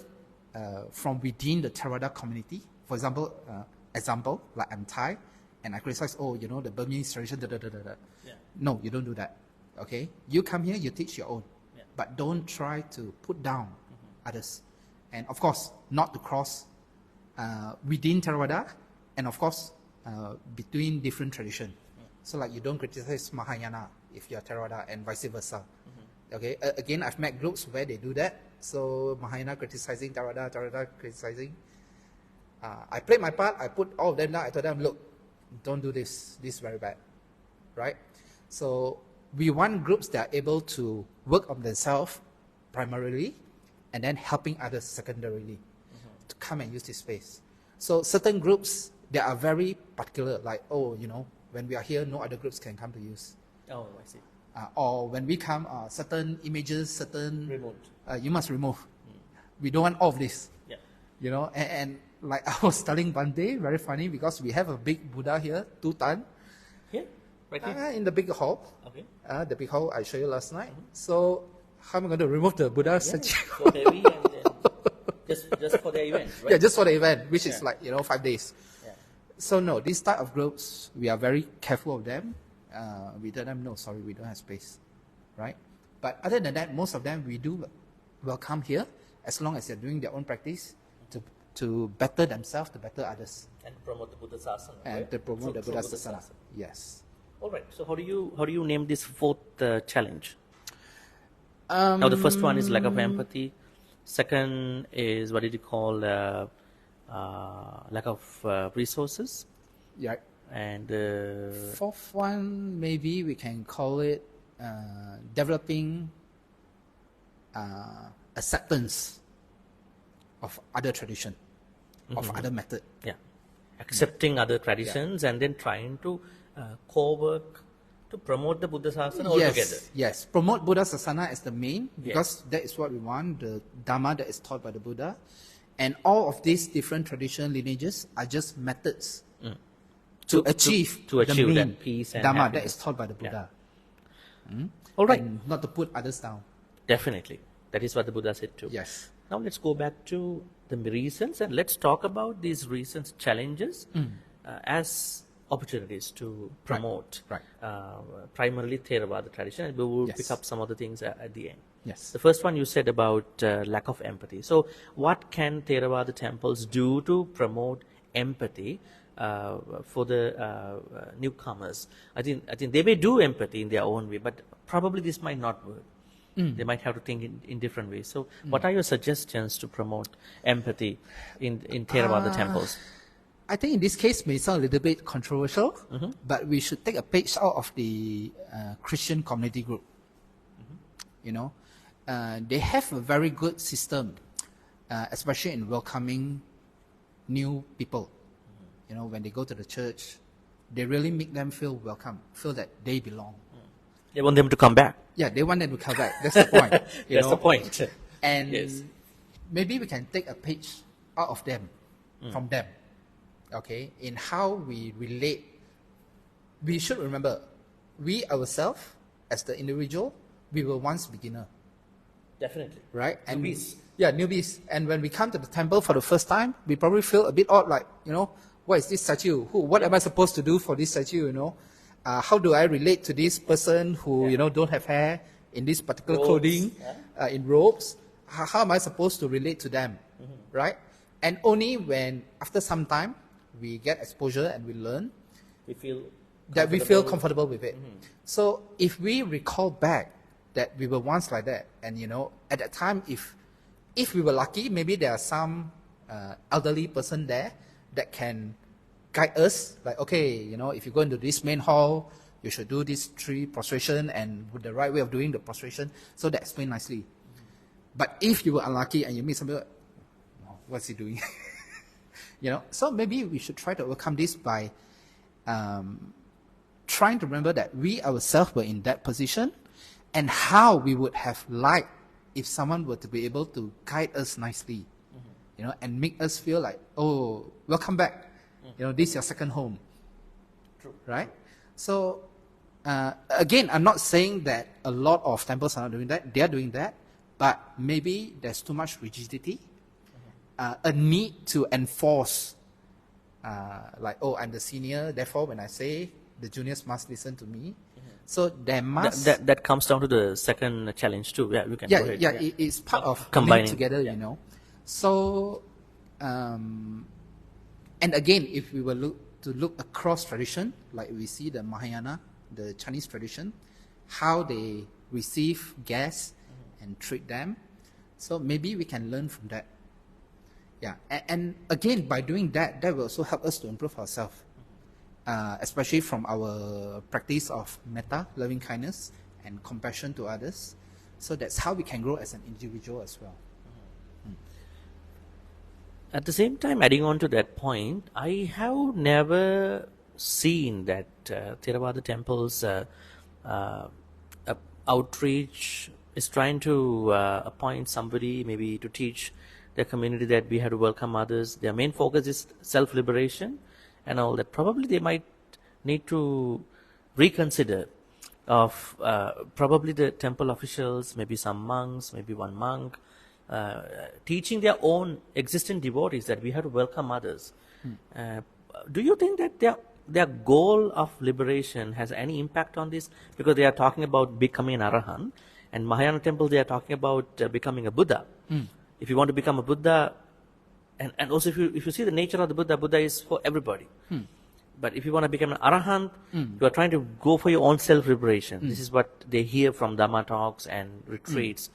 from within the Theravada community, for example, like I'm Thai, and I criticize, oh, you know, the Burmese tradition, Yeah. No, you don't do that. Okay? You come here, you teach your own. Yeah. But don't try to put down others. And of course, not to cross within Theravada, and of course, between different tradition. So like you don't criticize Mahayana if you're Theravada and vice versa. Okay? Again, I've met groups where they do that. So Mahayana criticizing Theravada, Theravada criticizing. I played my part, I put all of them down, I told them, look, don't do this. This is very bad. Right? So we want groups that are able to work on themselves primarily and then helping others secondarily to come and use this space. So certain groups, they are very particular, like, oh, you know, when we are here, no other groups can come to use. Oh, I see. Or when we come, certain images, certain... Remote. You must remove. We don't want all of this. Yeah. You know, and like I was telling Bhante, very funny, because we have a big Buddha here, 2 ton, Here? Right here? in the big hall. Okay. The big hall I showed you last night. So how am I going to remove the Buddha statue? So heavy and then just for the event, right? Yeah, just for the event, which is like, 5 days. Yeah. So no, these type of groups, we are very careful of them. We tell them, no, sorry, we don't have space, right? But other than that, most of them we do welcome here, as long as they're doing their own practice to better themselves, to better others, And promote the Buddha Sasana, and right? to promote the Through Buddha Buddha Sasana. Sasana. Yes. All right. So how do you name this 4th challenge? Now the first one is lack of empathy. Second is what did you call lack of resources, Yeah. and 4th one, maybe we can call it developing acceptance of other tradition, of other method. yeah, accepting other traditions and then trying to co-work to promote the Buddha Sasana altogether. Yes. Promote Buddha Sasana as the main, because that is what we want, the Dharma that is taught by the Buddha. And all of these different traditional lineages are just methods to achieve to achieve the main that peace and Dharma happiness. that is taught by the Buddha. All right. And not to put others down. Definitely. That is what the Buddha said too. Yes. Now let's go back to the reasons and let's talk about these reasons, challenges as opportunities to promote Right. primarily Theravada tradition, and we will Yes. pick up some other things at the end. Yes. The first one you said about lack of empathy. So what can Theravada temples do to promote empathy for the newcomers? I think they may do empathy in their own way, but probably this might not work. They might have to think in different ways. So what are your suggestions to promote empathy in Theravada temples? I think in this case may sound a little bit controversial, but we should take a page out of the Christian community group. You know, they have a very good system, especially in welcoming new people. You know, when they go to the church, they really make them feel welcome, feel that they belong. They want them to come back. Yeah, they want them to come back. That's the point. That's the point. And Yes. maybe we can take a page out of them, from them, okay, in how we relate. We should remember, we ourselves, as the individual, we were once beginner, Definitely. right? And Newbies. Yeah, newbies. And when we come to the temple for the first time, we probably feel a bit odd, like, what is this statue? What am I supposed to do for this statue, how do I relate to this person who, don't have hair, in this particular Robes, clothing, in robes? How am I supposed to relate to them, right? And only when, after some time, we get exposure and we learn, We feel that we feel comfortable with it. So if we recall back that we were once like that, and at that time, if we were lucky, maybe there are some elderly person there that can guide us, like, okay, if you go into this main hall, you should do these 3 prostration and with the right way of doing the prostration. So they explain nicely. But if you were unlucky and you meet somebody, what's he doing? So maybe we should try to overcome this by trying to remember that we ourselves were in that position and how we would have liked if someone were to be able to guide us nicely, and make us feel like, oh, welcome back. This is your second home. True. Right? So, again, I'm not saying that a lot of temples are not doing that. They are doing that. But maybe there's too much rigidity, a need to enforce, like, oh, I'm the senior, therefore when I say, the juniors must listen to me. So there must... That comes down to the second challenge too. Yeah, we can go ahead. It's part of combining together, So, and again, if we were to look across tradition, like we see the Mahayana, the Chinese tradition, how they receive guests and treat them. So maybe we can learn from that. Yeah, and again, by doing that, that will also help us to improve ourselves, especially from our practice of metta, loving kindness, and compassion to others. So that's how we can grow as an individual as well. At the same time, adding on to that point, I have never seen that Theravada temples outreach is trying to appoint somebody maybe to teach their community that we have to welcome others. Their main focus is self-liberation and all that. Probably they might need to reconsider of probably the temple officials, maybe some monks, maybe one monk, teaching their own existing devotees that we have to welcome others. Do you think that their goal of liberation has any impact on this? Because they are talking about becoming an Arahant, and Mahayana temple they are talking about becoming a Buddha. If you want to become a Buddha, and also if you see the nature of the Buddha, Buddha is for everybody. But if you want to become an Arahant, you are trying to go for your own self-liberation. This is what they hear from Dhamma talks and retreats.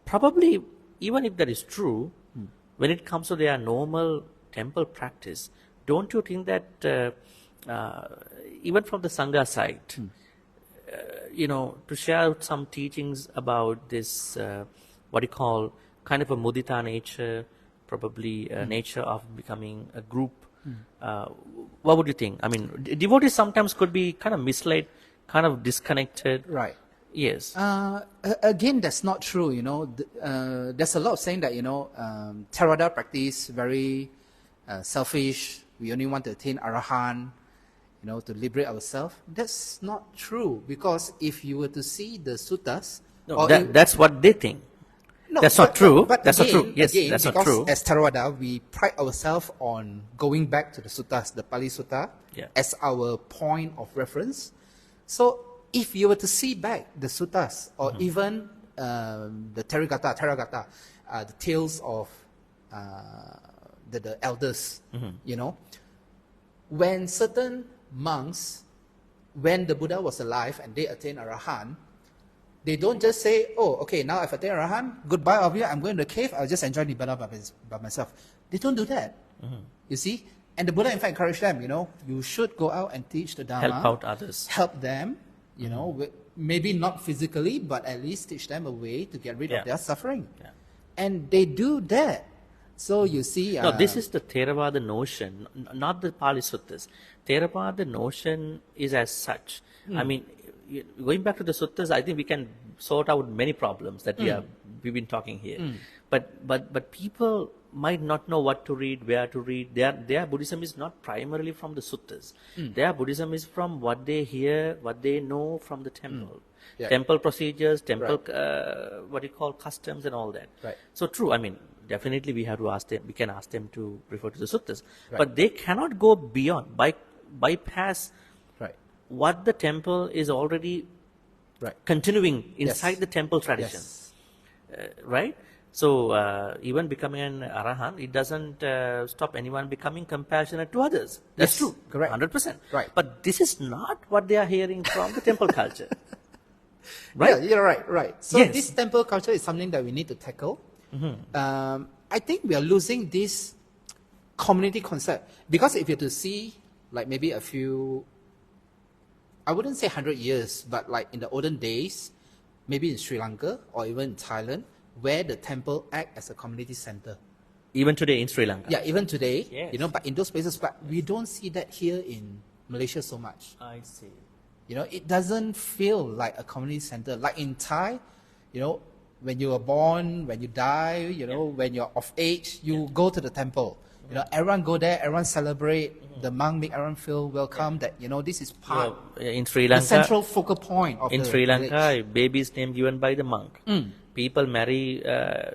Probably, even if that is true, when it comes to their normal temple practice, don't you think that even from the Sangha side, to share some teachings about this, what you call kind of a mudita nature, probably a nature of becoming a group, what would you think? I mean, devotees sometimes could be kind of misled, kind of disconnected. Right. Yes. Again, that's not true. There's a lot of saying that Theravada practice very selfish. We only want to attain Arahant, to liberate ourselves. That's not true, because if you were to see the suttas, that's what they think. No, that's not true. But that's again, not true. Yes, that's not true. As Theravada, we pride ourselves on going back to the suttas, the Pali Sutta, as our point of reference. So if you were to see back the suttas, or even the Theravada, the tales of the elders, when certain monks, when the Buddha was alive and they attained Arahant, they don't just say, oh, okay, now I've attained Arahant, goodbye of you, I'm going to the cave, I'll just enjoy Nibbana by myself. They don't do that. You see? And the Buddha, in fact, encouraged them, you should go out and teach the Dhamma. Help out others. Help them, maybe not physically, but at least teach them a way to get rid of their suffering. And they do that. So you see... No, this is the Theravada notion, not the Pali Suttas. Theravada notion is as such. I mean, going back to the suttas, I think we can sort out many problems that we've been talking here. But people might not know what to read, where to read. Their Buddhism is not primarily from the suttas. Their Buddhism is from what they hear, what they know from the temple. Temple procedures, temple, what you call customs and all that. So true, I mean, definitely we have to ask them, we can ask them to refer to the suttas. But they cannot go beyond, bypass what the temple is already continuing inside the temple tradition. Right? So even becoming an Arahant, it doesn't stop anyone becoming compassionate to others. That's true. Correct. 100%. Right. But this is not what they are hearing from the temple culture. Right? Yeah, you're right. So this temple culture is something that we need to tackle. I think we are losing this community concept. Because if you to see, like maybe a few, I wouldn't say 100 years, but like in the olden days, maybe in Sri Lanka or even in Thailand, where the temple act as a community center. Even today in Sri Lanka. Yeah, even today, Yes. you know, but in those places, but we don't see that here in Malaysia so much. I see. You know, it doesn't feel like a community center. Like in Thai, you know, when you are born, when you die, you know, when you're of age, you go to the temple. You know, everyone go there, everyone celebrate. The monk make everyone feel welcome. That, you know, this is part, In Sri the Lanka, central focal point of in the Sri village. Lanka, baby's name given by the monk. People marry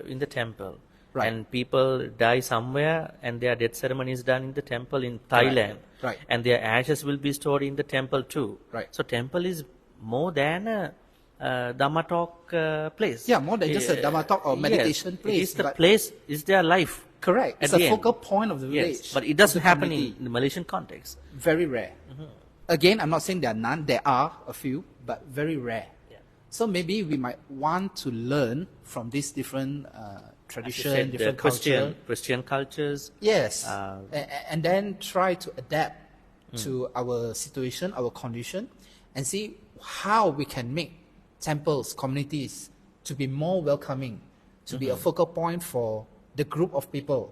in the temple. Right. And people die somewhere and their death ceremony is done in the temple in Thailand. Right. And their ashes will be stored in the temple too. Right. So temple is more than a Dhamma talk place. Yeah, more than just a Dhamma talk or meditation place. It is the but- place, is their life. Correct. at It's the a end. focal point of the village. Yes, but it doesn't of the happen community. in the Malaysian context. Very rare. Again, I'm not saying there are none. There are a few, but very rare. Yeah. So maybe we might want to learn from these different As you tradition, said, the different culture. Christian cultures. Yes, Uh, and then try to adapt to our situation, our condition, and see how we can make temples, communities to be more welcoming, to be a focal point for the group of people.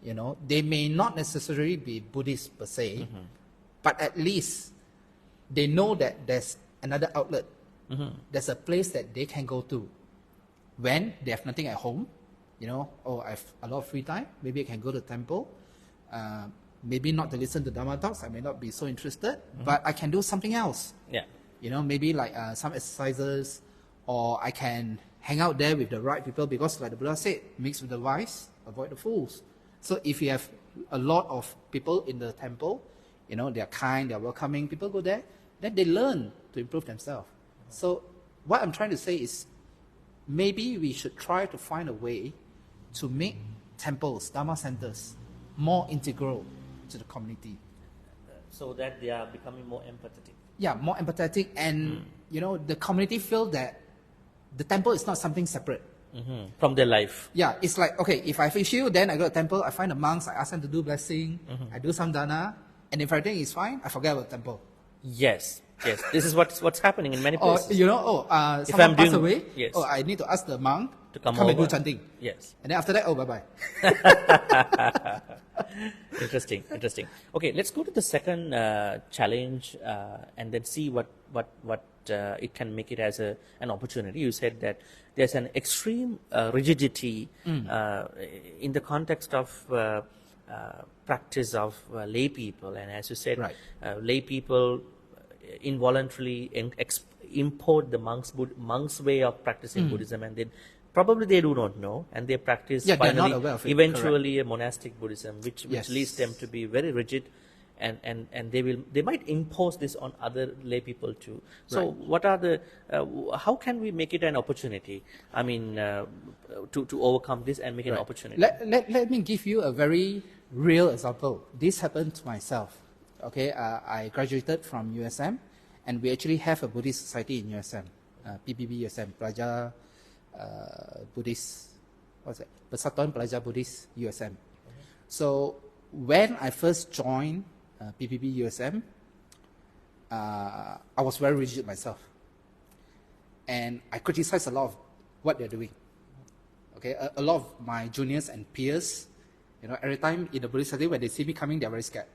You know, they may not necessarily be Buddhist per se, but at least they know that there's another outlet. There's a place that they can go to when they have nothing at home. You know, oh, I have a lot of free time. Maybe I can go to the temple. Maybe not to listen to Dhamma talks. I may not be so interested, but I can do something else. Yeah. You know, maybe like some exercises, or I can hang out there with the right people because, like the Buddha said, mix with the wise, avoid the fools. So if you have a lot of people in the temple, you know, they're kind, they're welcoming, people go there, then they learn to improve themselves. So what I'm trying to say is maybe we should try to find a way to make temples, Dhamma centers, more integral to the community. So that they are becoming more empathetic. Yeah, more empathetic, and you know, the community feel that the temple is not something separate. From their life. Yeah, it's like, okay, if I fish you, then I go to the temple, I find the monks, I ask them to do blessing, I do some dana, and if everything is fine, I forget about the temple. Yes. Yes. This is what's happening in many Or, places. you know, If someone I'm passed doing- away, yes. oh, I need to ask the monk To come and do over. chanting. Yes. And then after that, oh, bye-bye. Interesting. Okay, let's go to the second challenge and then see what it can make it as an opportunity. You said that there's an extreme rigidity in the context of practice of lay people, and as you said, Right. lay people involuntarily import the monks' way of practicing Buddhism, and then probably they do not know, and they practice Yeah, they're finally not aware of it, eventually a monastic Buddhism, which Yes. leads them to be very rigid, and they might impose this on other lay people too. So Right. what are the how can we make it an opportunity? I mean, to overcome this and make it an Right. opportunity. Let me give you a very real example. This happened to myself. Okay, I graduated from USM, and we actually have a Buddhist society in USM, PBB USM, Pelajar Buddhist, what's it? Persatuan Pelajar Buddhist USM. So when I first joined PBB USM, I was very rigid myself, and I criticized a lot of what they're doing. Okay, a lot of my juniors and peers, you know, every time in the Buddhist study when they see me coming, they're very scared.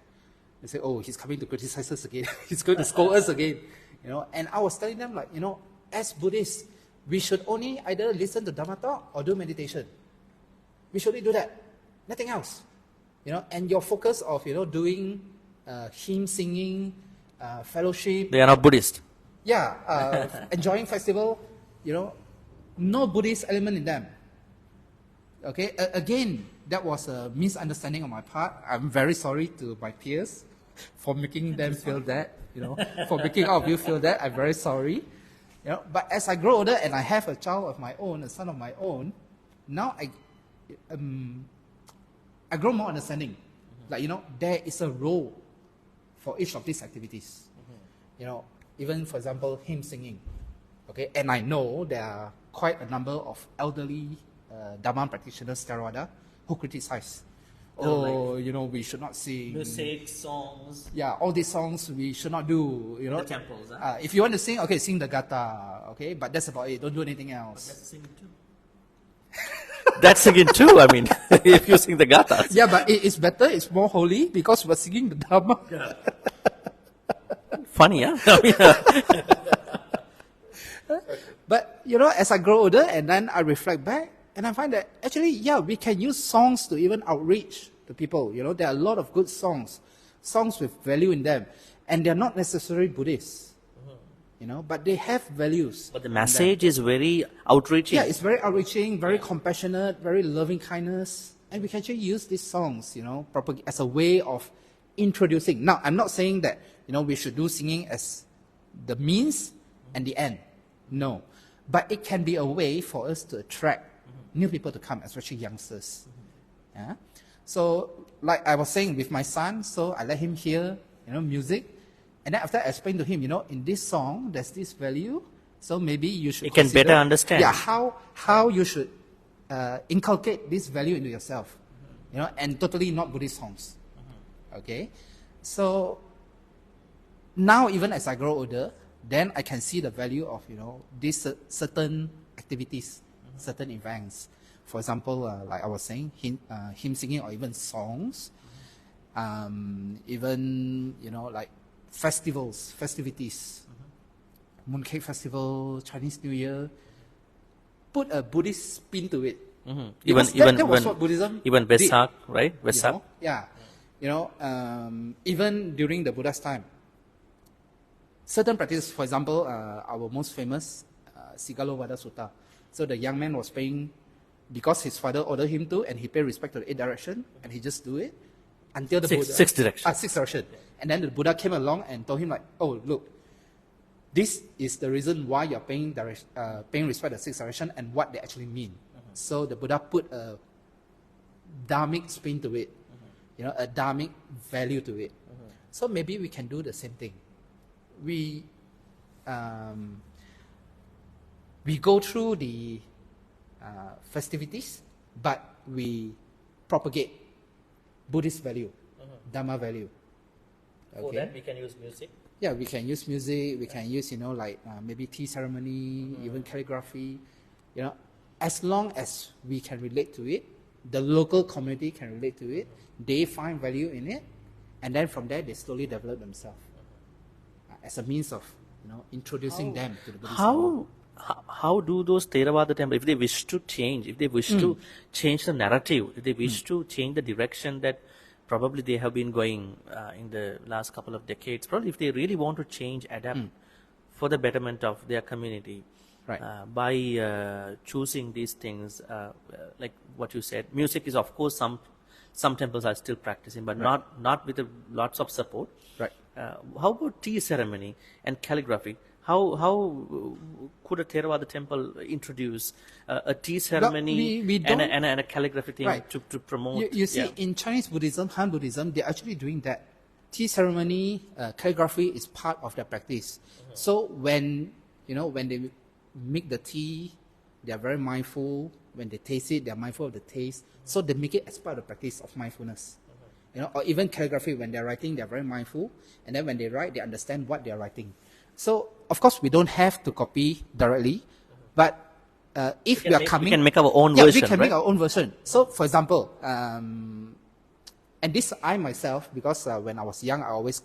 They say, "Oh, he's coming to criticize us again. He's going to scold us again." You know, and I was telling them, like, you know, as Buddhists, we should only either listen to Dhamma talk or do meditation. We should only do that, nothing else. You know, and your focus of, you know, doing hymn singing, fellowship, They are not Buddhist. enjoying festival, you know, no Buddhist element in them. Okay, again, that was a misunderstanding on my part. I'm very sorry to my peers for making them feel that, you know, for making all of you feel that. I'm very sorry. You know, but as I grow older and I have a child of my own, a son of my own, now I grow more understanding. Like, you know, there is a role for each of these activities. You know, even for example, hymn singing. Okay, and I know there are quite a number of elderly Dhamma practitioners, Theravada, who criticize. Oh, We should not sing. Music, songs. Yeah, all these songs we should not do. The temples. If you want to sing, okay, sing the gata. Okay, but that's about it. Don't do anything else. That's singing too. That's singing too. I mean, if you sing the gathas. Yeah, but it's better. It's more holy because we're singing the dharma. Yeah. Funny, huh? I mean, But as I grow older and then I reflect back, and I find that actually, we can use songs to even outreach to people. There are a lot of good songs with value in them, and they're not necessarily Buddhist. But they have values. but the message is very outreaching. Yeah, it's very outreaching, very compassionate, very loving kindness, and we can actually use these songs, as a way of introducing. Now, I'm not saying that we should do singing as the means and the end. No, but it can be a way for us to attract new people to come, especially youngsters. Yeah. So, like I was saying with my son, so I let him hear, music. And then after I explained to him, in this song, there's this value. So maybe you should He can better understand. Yeah, how you should inculcate this value into yourself. And totally not Buddhist songs. Okay? So, now even as I grow older, then I can see the value of, these certain activities, certain events. For example, like I was saying, hymn singing or even songs. Even, like festivities. Mooncake Festival, Chinese New Year. Put a Buddhist spin to it. Even that was what Buddhism even Vesak, right? Vesak. Yeah. Even during the Buddha's time. Certain practices, for example, our most famous Sigalo Sutta. So the young man was paying, because his father ordered him to, and he paid respect to the 8 direction, and he just do it until the Buddha. 6 direction. 6 direction. And then the Buddha came along and told him like, oh, look, this is the reason why you're paying respect to the 6 direction and what they actually mean. So the Buddha put a dharmic spin to it, a dharmic value to it. So maybe we can do the same thing. We go through the festivities, but we propagate Buddhist value, Dhamma value. Okay. For that, we can use music. Yeah, we can use music. We can use, maybe tea ceremony, even calligraphy. As long as we can relate to it, the local community can relate to it. They find value in it, and then from there they slowly develop themselves as a means of, introducing them to the Buddhist world. How do those Theravada temples, if they wish to change, if they wish to change the narrative, if they wish to change the direction that probably they have been going in the last couple of decades, probably if they really want to change, adapt for the betterment of their community, right. By choosing these things, like what you said, music is of course some temples are still practicing, but not with lots of support. Right. How about tea ceremony and calligraphy? How could a Theravada temple introduce a tea ceremony and a calligraphy thing to promote? You see, in Chinese Buddhism, Han Buddhism, they're actually doing that. Tea ceremony, calligraphy is part of their practice. So when they make the tea, they are very mindful. When they taste it, they are mindful of the taste. So they make it as part of the practice of mindfulness. Or even calligraphy, when they're writing, they're very mindful. And then when they write, they understand what they're writing. So, of course, we don't have to copy directly, but if we can make our own version. Yeah, we can make our own version. So, for example, and this I myself, because when I was young, I always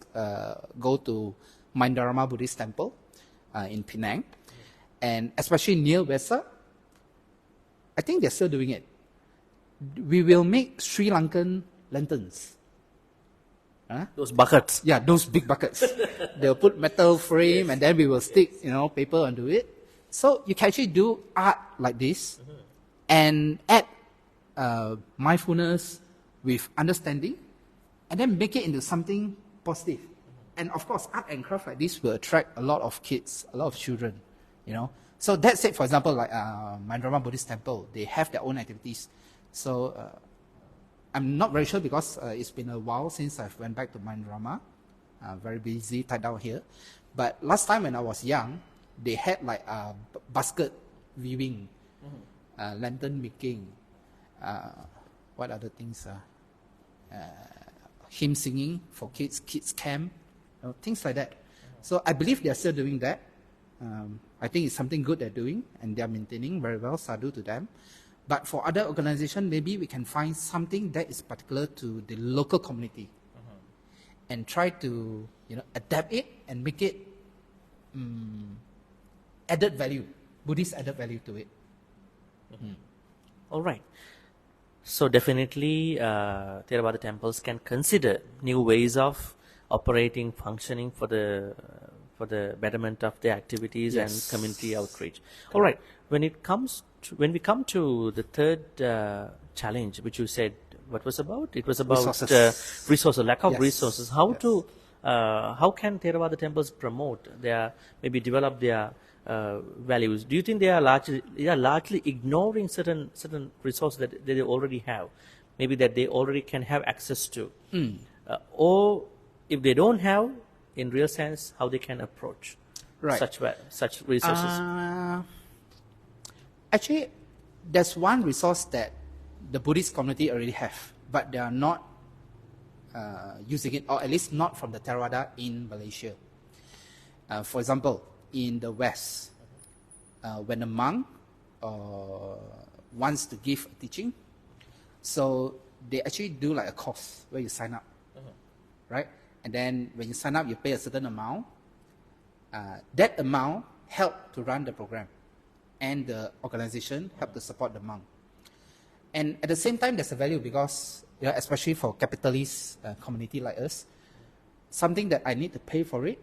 go to Mandarama Buddhist Temple in Penang, and especially near Vesak, I think they're still doing it. We will make Sri Lankan lanterns. Those buckets. Yeah, those big buckets. They'll put metal frame and then we will stick, paper onto it. So you can actually do art like this and add mindfulness with understanding and then make it into something positive. And of course, art and craft like this will attract a lot of kids, a lot of children, So that's it, for example, like Mandarama Buddhist Temple, they have their own activities. So I'm not very sure because it's been a while since I've went back to Mandarama. Very busy, tied down here. But last time when I was young, they had like basket weaving, lantern making, what other things are? Hymn singing for kids camp, things like that. So I believe they are still doing that. I think it's something good they're doing, and they are maintaining very well. Sadhu to them. But for other organizations, maybe we can find something that is particular to the local community, and try to adapt it and make it added value, Buddhist added value to it. All right. So definitely, Theravada temples can consider new ways of operating, functioning for the betterment of their activities and community outreach. All right. When we come to the third challenge, which you said, what was about? It was about resources, lack of resources. How can Theravada temples promote develop their values? Do you think they are largely ignoring certain resources that they already have, maybe that they already can have access to, or if they don't have, in real sense, how they can approach such resources? Actually, there's one resource that the Buddhist community already have, but they are not using it, or at least not from the Theravada in Malaysia. For example, in the West, when a monk wants to give a teaching, so they actually do like a course where you sign up, right? And then when you sign up, you pay a certain amount. That amount help to run the program, and the organization help to support the monk. And at the same time, there's a value because, especially for capitalist community like us, something that I need to pay for it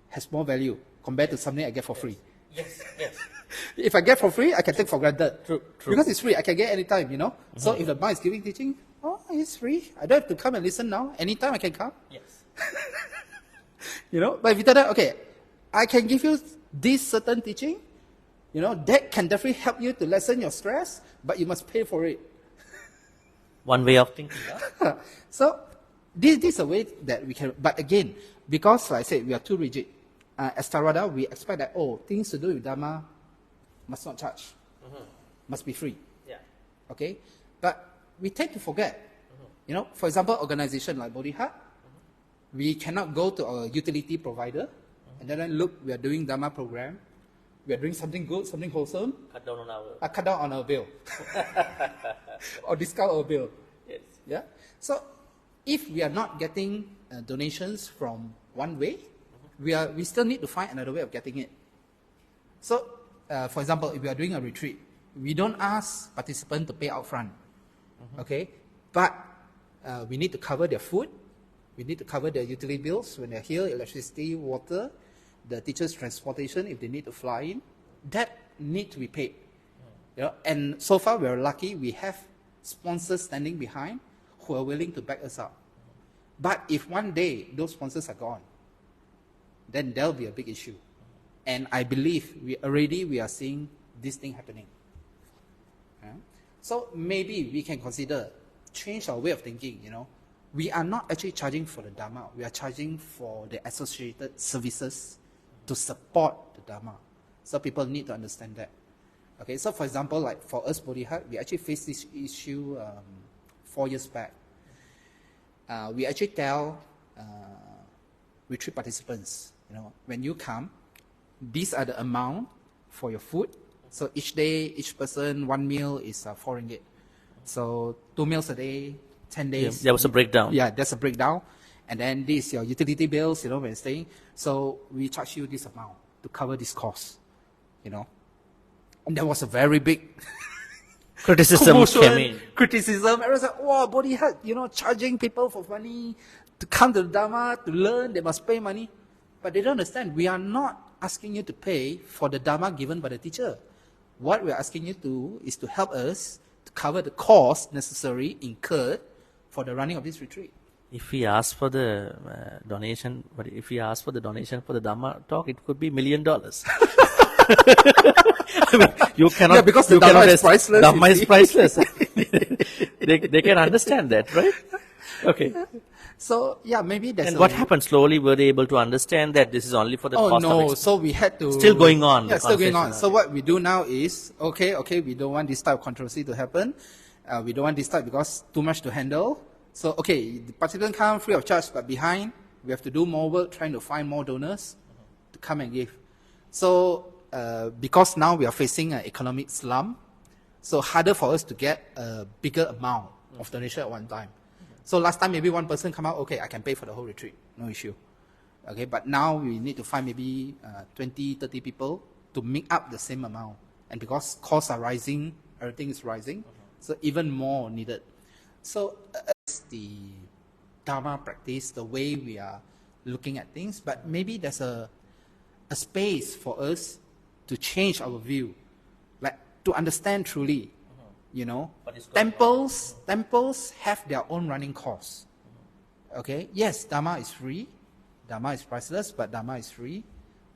has more value compared to something I get for free. Yes. If I get for free, I can take for granted. True. Because it's free, I can get anytime, So if the monk is giving teaching, it's free. I don't have to come and listen now. Anytime I can come. Yes. But if you tell them, okay, I can give you this certain teaching, that can definitely help you to lessen your stress, but you must pay for it. One way of thinking. So this is a way that we can, but again, because like I said, we are too rigid. As Theravada, we expect that, things to do with Dharma must not charge, must be free. Yeah. Okay? But we tend to forget. For example, organization like Bodhihat, we cannot go to our utility provider and then look, we are doing Dharma program, we are doing something good, something wholesome. Cut down on our bill. Or discount our bill. Yes. Yeah? So, if we are not getting donations from one way, we still need to find another way of getting it. So, for example, if we are doing a retreat, we don't ask participants to pay out front. Okay? But we need to cover their food, we need to cover their utility bills when they're here, electricity, water, the teachers' transportation if they need to fly in. That need to be paid. And so far we are lucky, we have sponsors standing behind who are willing to back us up. But if one day those sponsors are gone, then there'll be a big issue. And I believe we are seeing this thing happening. So maybe we can consider change our way of thinking. We are not actually charging for the Dharma, we are charging for the associated services to support the Dharma. So people need to understand that. Okay, so for example, like for us Bodhihat, we actually faced this issue 4 years back. We actually tell retreat participants, when you come, these are the amount for your food. So each day, each person, 1 meal is 4 ringgit. So 2 meals a day, 10 days. Yeah, there was a breakdown. Yeah, that's a breakdown. And then this, your utility bills, when you're staying. So we charge you this amount to cover this cost, And there was a very big criticism came in. Criticism. Everyone's like, wow, Bodhihat, charging people for money to come to the Dharma, to learn, they must pay money. But they don't understand. We are not asking you to pay for the Dharma given by the teacher. What we're asking you to do is to help us to cover the cost necessary incurred for the running of this retreat. If we ask for the donation, but if we ask for the donation for the Dhamma talk, it could be $1 million. You cannot, because the Dhamma is priceless. Dhamma is priceless. they can understand that, right? Okay. So maybe that's. And what happened? Slowly, were they able to understand that this is only for the cost of expense? So we had to. Still going on. Yeah, still going on. So what we do now is, okay, we don't want this type of controversy to happen. We don't want this type because too much to handle. So, okay, the participant come free of charge, but behind, we have to do more work trying to find more donors to come and give. So, because now we are facing an economic slump, so harder for us to get a bigger amount of donation at one time. So last time maybe one person come out, okay, I can pay for the whole retreat, no issue. Okay, but now we need to find maybe 20, 30 people to make up the same amount. And because costs are rising, everything is rising, so even more needed. So it's the Dharma practice, the way we are looking at things, but maybe there's a space for us to change our view, like to understand truly, you know, temples have their own running costs. Okay, yes, Dharma is free, Dharma is priceless, but Dharma is free.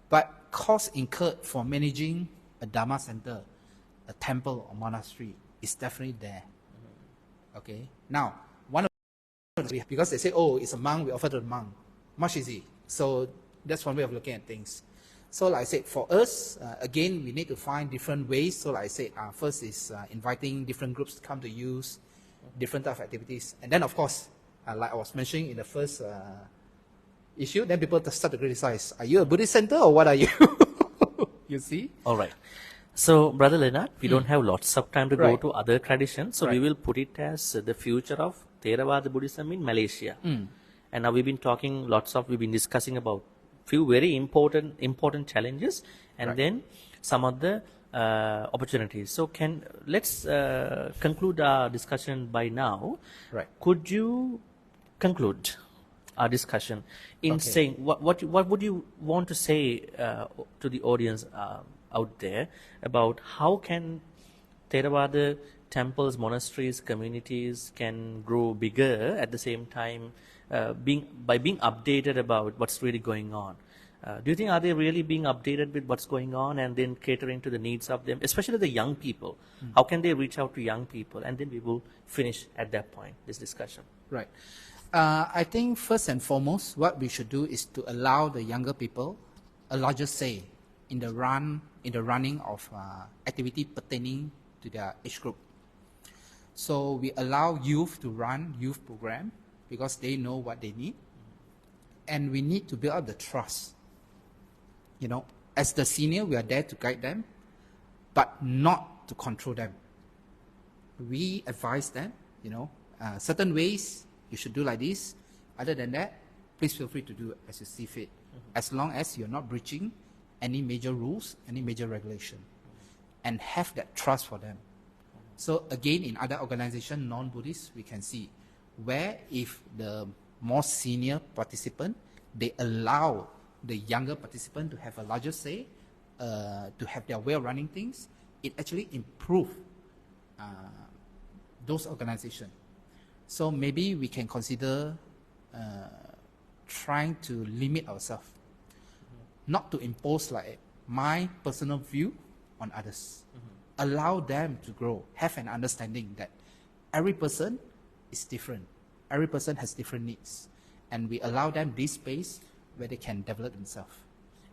But costs incurred for managing a Dharma center, a temple or monastery is definitely there. Okay, now one of the, because they say, oh, it's a monk, we offer to the monk, much easy. So that's one way of looking at things. So like I said, for us, again, we need to find different ways. So like I said, first is inviting different groups to come to use different type of activities. And then of course, like I was mentioning in the first issue, then people start to criticize, are you a Buddhist center or what are you? You see? All right. So, Brother Leonard, we don't have lots of time to go Right. to other traditions, so we Right. will put it as the future of Theravada Buddhism in Malaysia. And now we've been discussing about few very important challenges, and Right. then some of the opportunities. So, let's conclude our discussion by now. Right. Could you conclude our discussion in Okay. saying what would you want to say to the audience out there about how can Theravada temples, monasteries, communities can grow bigger at the same time, by being updated about what's really going on? Do you think, are they really being updated with what's going on and then catering to the needs of them, especially the young people? How can they reach out to young people? And then we will finish at that point this discussion. Right. I think first and foremost, what we should do is to allow the younger people a larger say in the running of activity pertaining to their age group. So we allow youth to run youth program because they know what they need, and we need to build up the trust. You know, as the senior, we are there to guide them, but not to control them. We advise them, you know, certain ways you should do like this. Other than that, please feel free to do as you see fit, as long as you're not breaching any major rules, any major regulation, and have that trust for them. So again, in other organizations, non-Buddhist, we can see where if the more senior participant, they allow the younger participant to have a larger say, to have their way of running things, it actually improves those organizations. So maybe we can consider trying to limit ourselves, not to impose like my personal view on others. Allow them to grow, have an understanding that every person is different. Every person has different needs. And we allow them this space where they can develop themselves.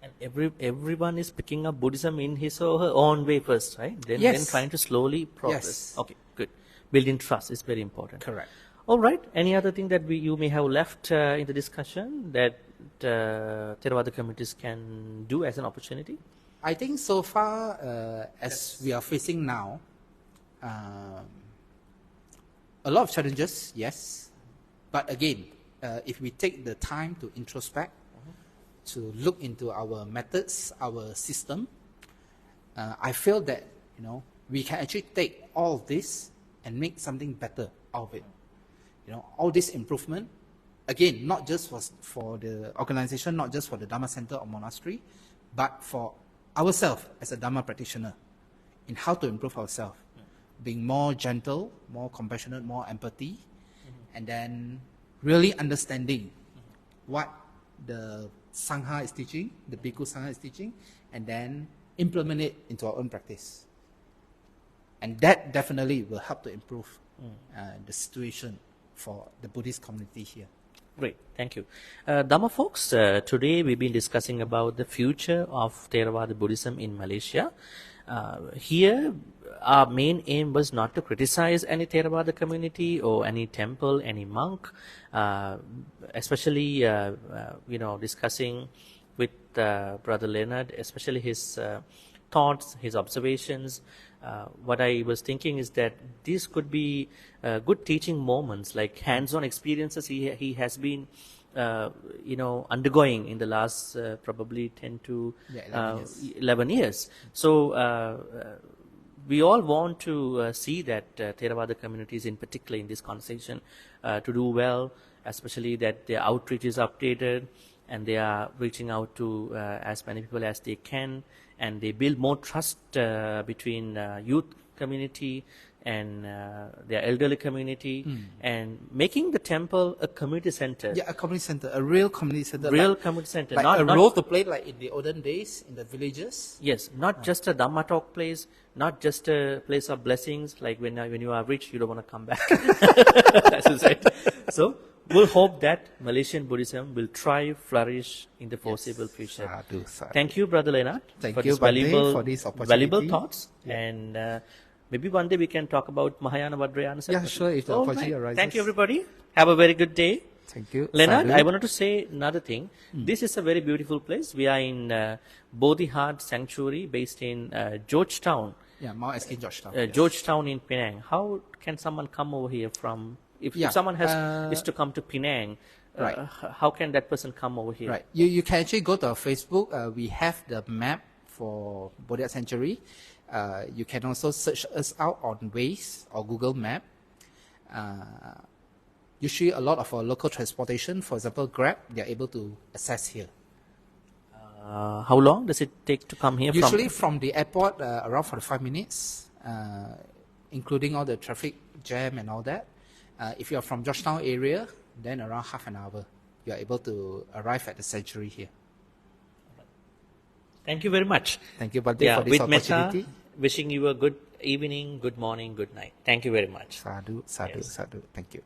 And everyone is picking up Buddhism in his or her own way first, right? Then trying to slowly progress. Yes. Okay, good. Building trust is very important. Correct. All right. Any other thing that you may have left in the discussion that Theravada communities can do as an opportunity? I think so far, as we are facing now, a lot of challenges, yes. But again, if we take the time to introspect, to look into our methods, our system, I feel that, you know, we can actually take all of this and make something better out of it. You know, all this improvement, again, not just for the organization, not just for the Dharma center or monastery, but for ourselves as a Dharma practitioner, in how to improve ourselves, being more gentle, more compassionate, more empathy, and then really understanding what the Sangha is teaching, the Bhikkhu Sangha is teaching, and then implement it into our own practice. And that definitely will help to improve the situation for the Buddhist community here. Great, thank you. Dhamma folks, today we've been discussing about the future of Theravada Buddhism in Malaysia. Here, our main aim was not to criticize any Theravada community or any temple, any monk, especially discussing with Brother Leonard, especially his thoughts, his observations. What I was thinking is that these could be good teaching moments, like hands-on experiences he has been undergoing in the last probably 10 to 11 years. So we all want to see that Theravada communities in particular in this conversation to do well, especially that their outreach is updated and they are reaching out to as many people as they can, and they build more trust between youth community and their elderly community, and making the temple a community center. Yeah, a community center, a real community center. Real community center. Like not a role to play like in the olden days in the villages. Yes, not just a Dhamma talk place, not just a place of blessings, like when you are rich, you don't want to come back. As you said. So, we'll hope that Malaysian Buddhism will thrive, flourish in the foreseeable future. Sadhu, sadhu. Thank you, Brother Leonard, Thank for you, this Bhante, for this opportunity. valuable thoughts. And maybe one day we can talk about Mahayana Vajrayana. Yeah, sure, if the opportunity arises. Thank you, everybody. Have a very good day. Thank you. Leonard, Sadhu. I wanted to say another thing. This is a very beautiful place. We are in Bodhi Heart Sanctuary based in Georgetown. Yeah, Mount Eskin, Georgetown. Georgetown in Penang. How can someone come over here from, if someone is to come to Penang, right. How can that person come over here? Right. You can actually go to our Facebook. We have the map for Bodhi Heart Sanctuary. You can also search us out on Waze or Google Map. Usually a lot of our local transportation, for example Grab, they are able to access here. How long does it take to come here? Usually from the airport, around 45 minutes, including all the traffic jam and all that. If you are from Georgetown area, then around half an hour, you are able to arrive at the sanctuary here. Thank you very much. Thank you, Bhante, for this with opportunity. Metta, wishing you a good evening, good morning, good night. Thank you very much. Sadhu, sadhu, Yes. sadhu. Thank you.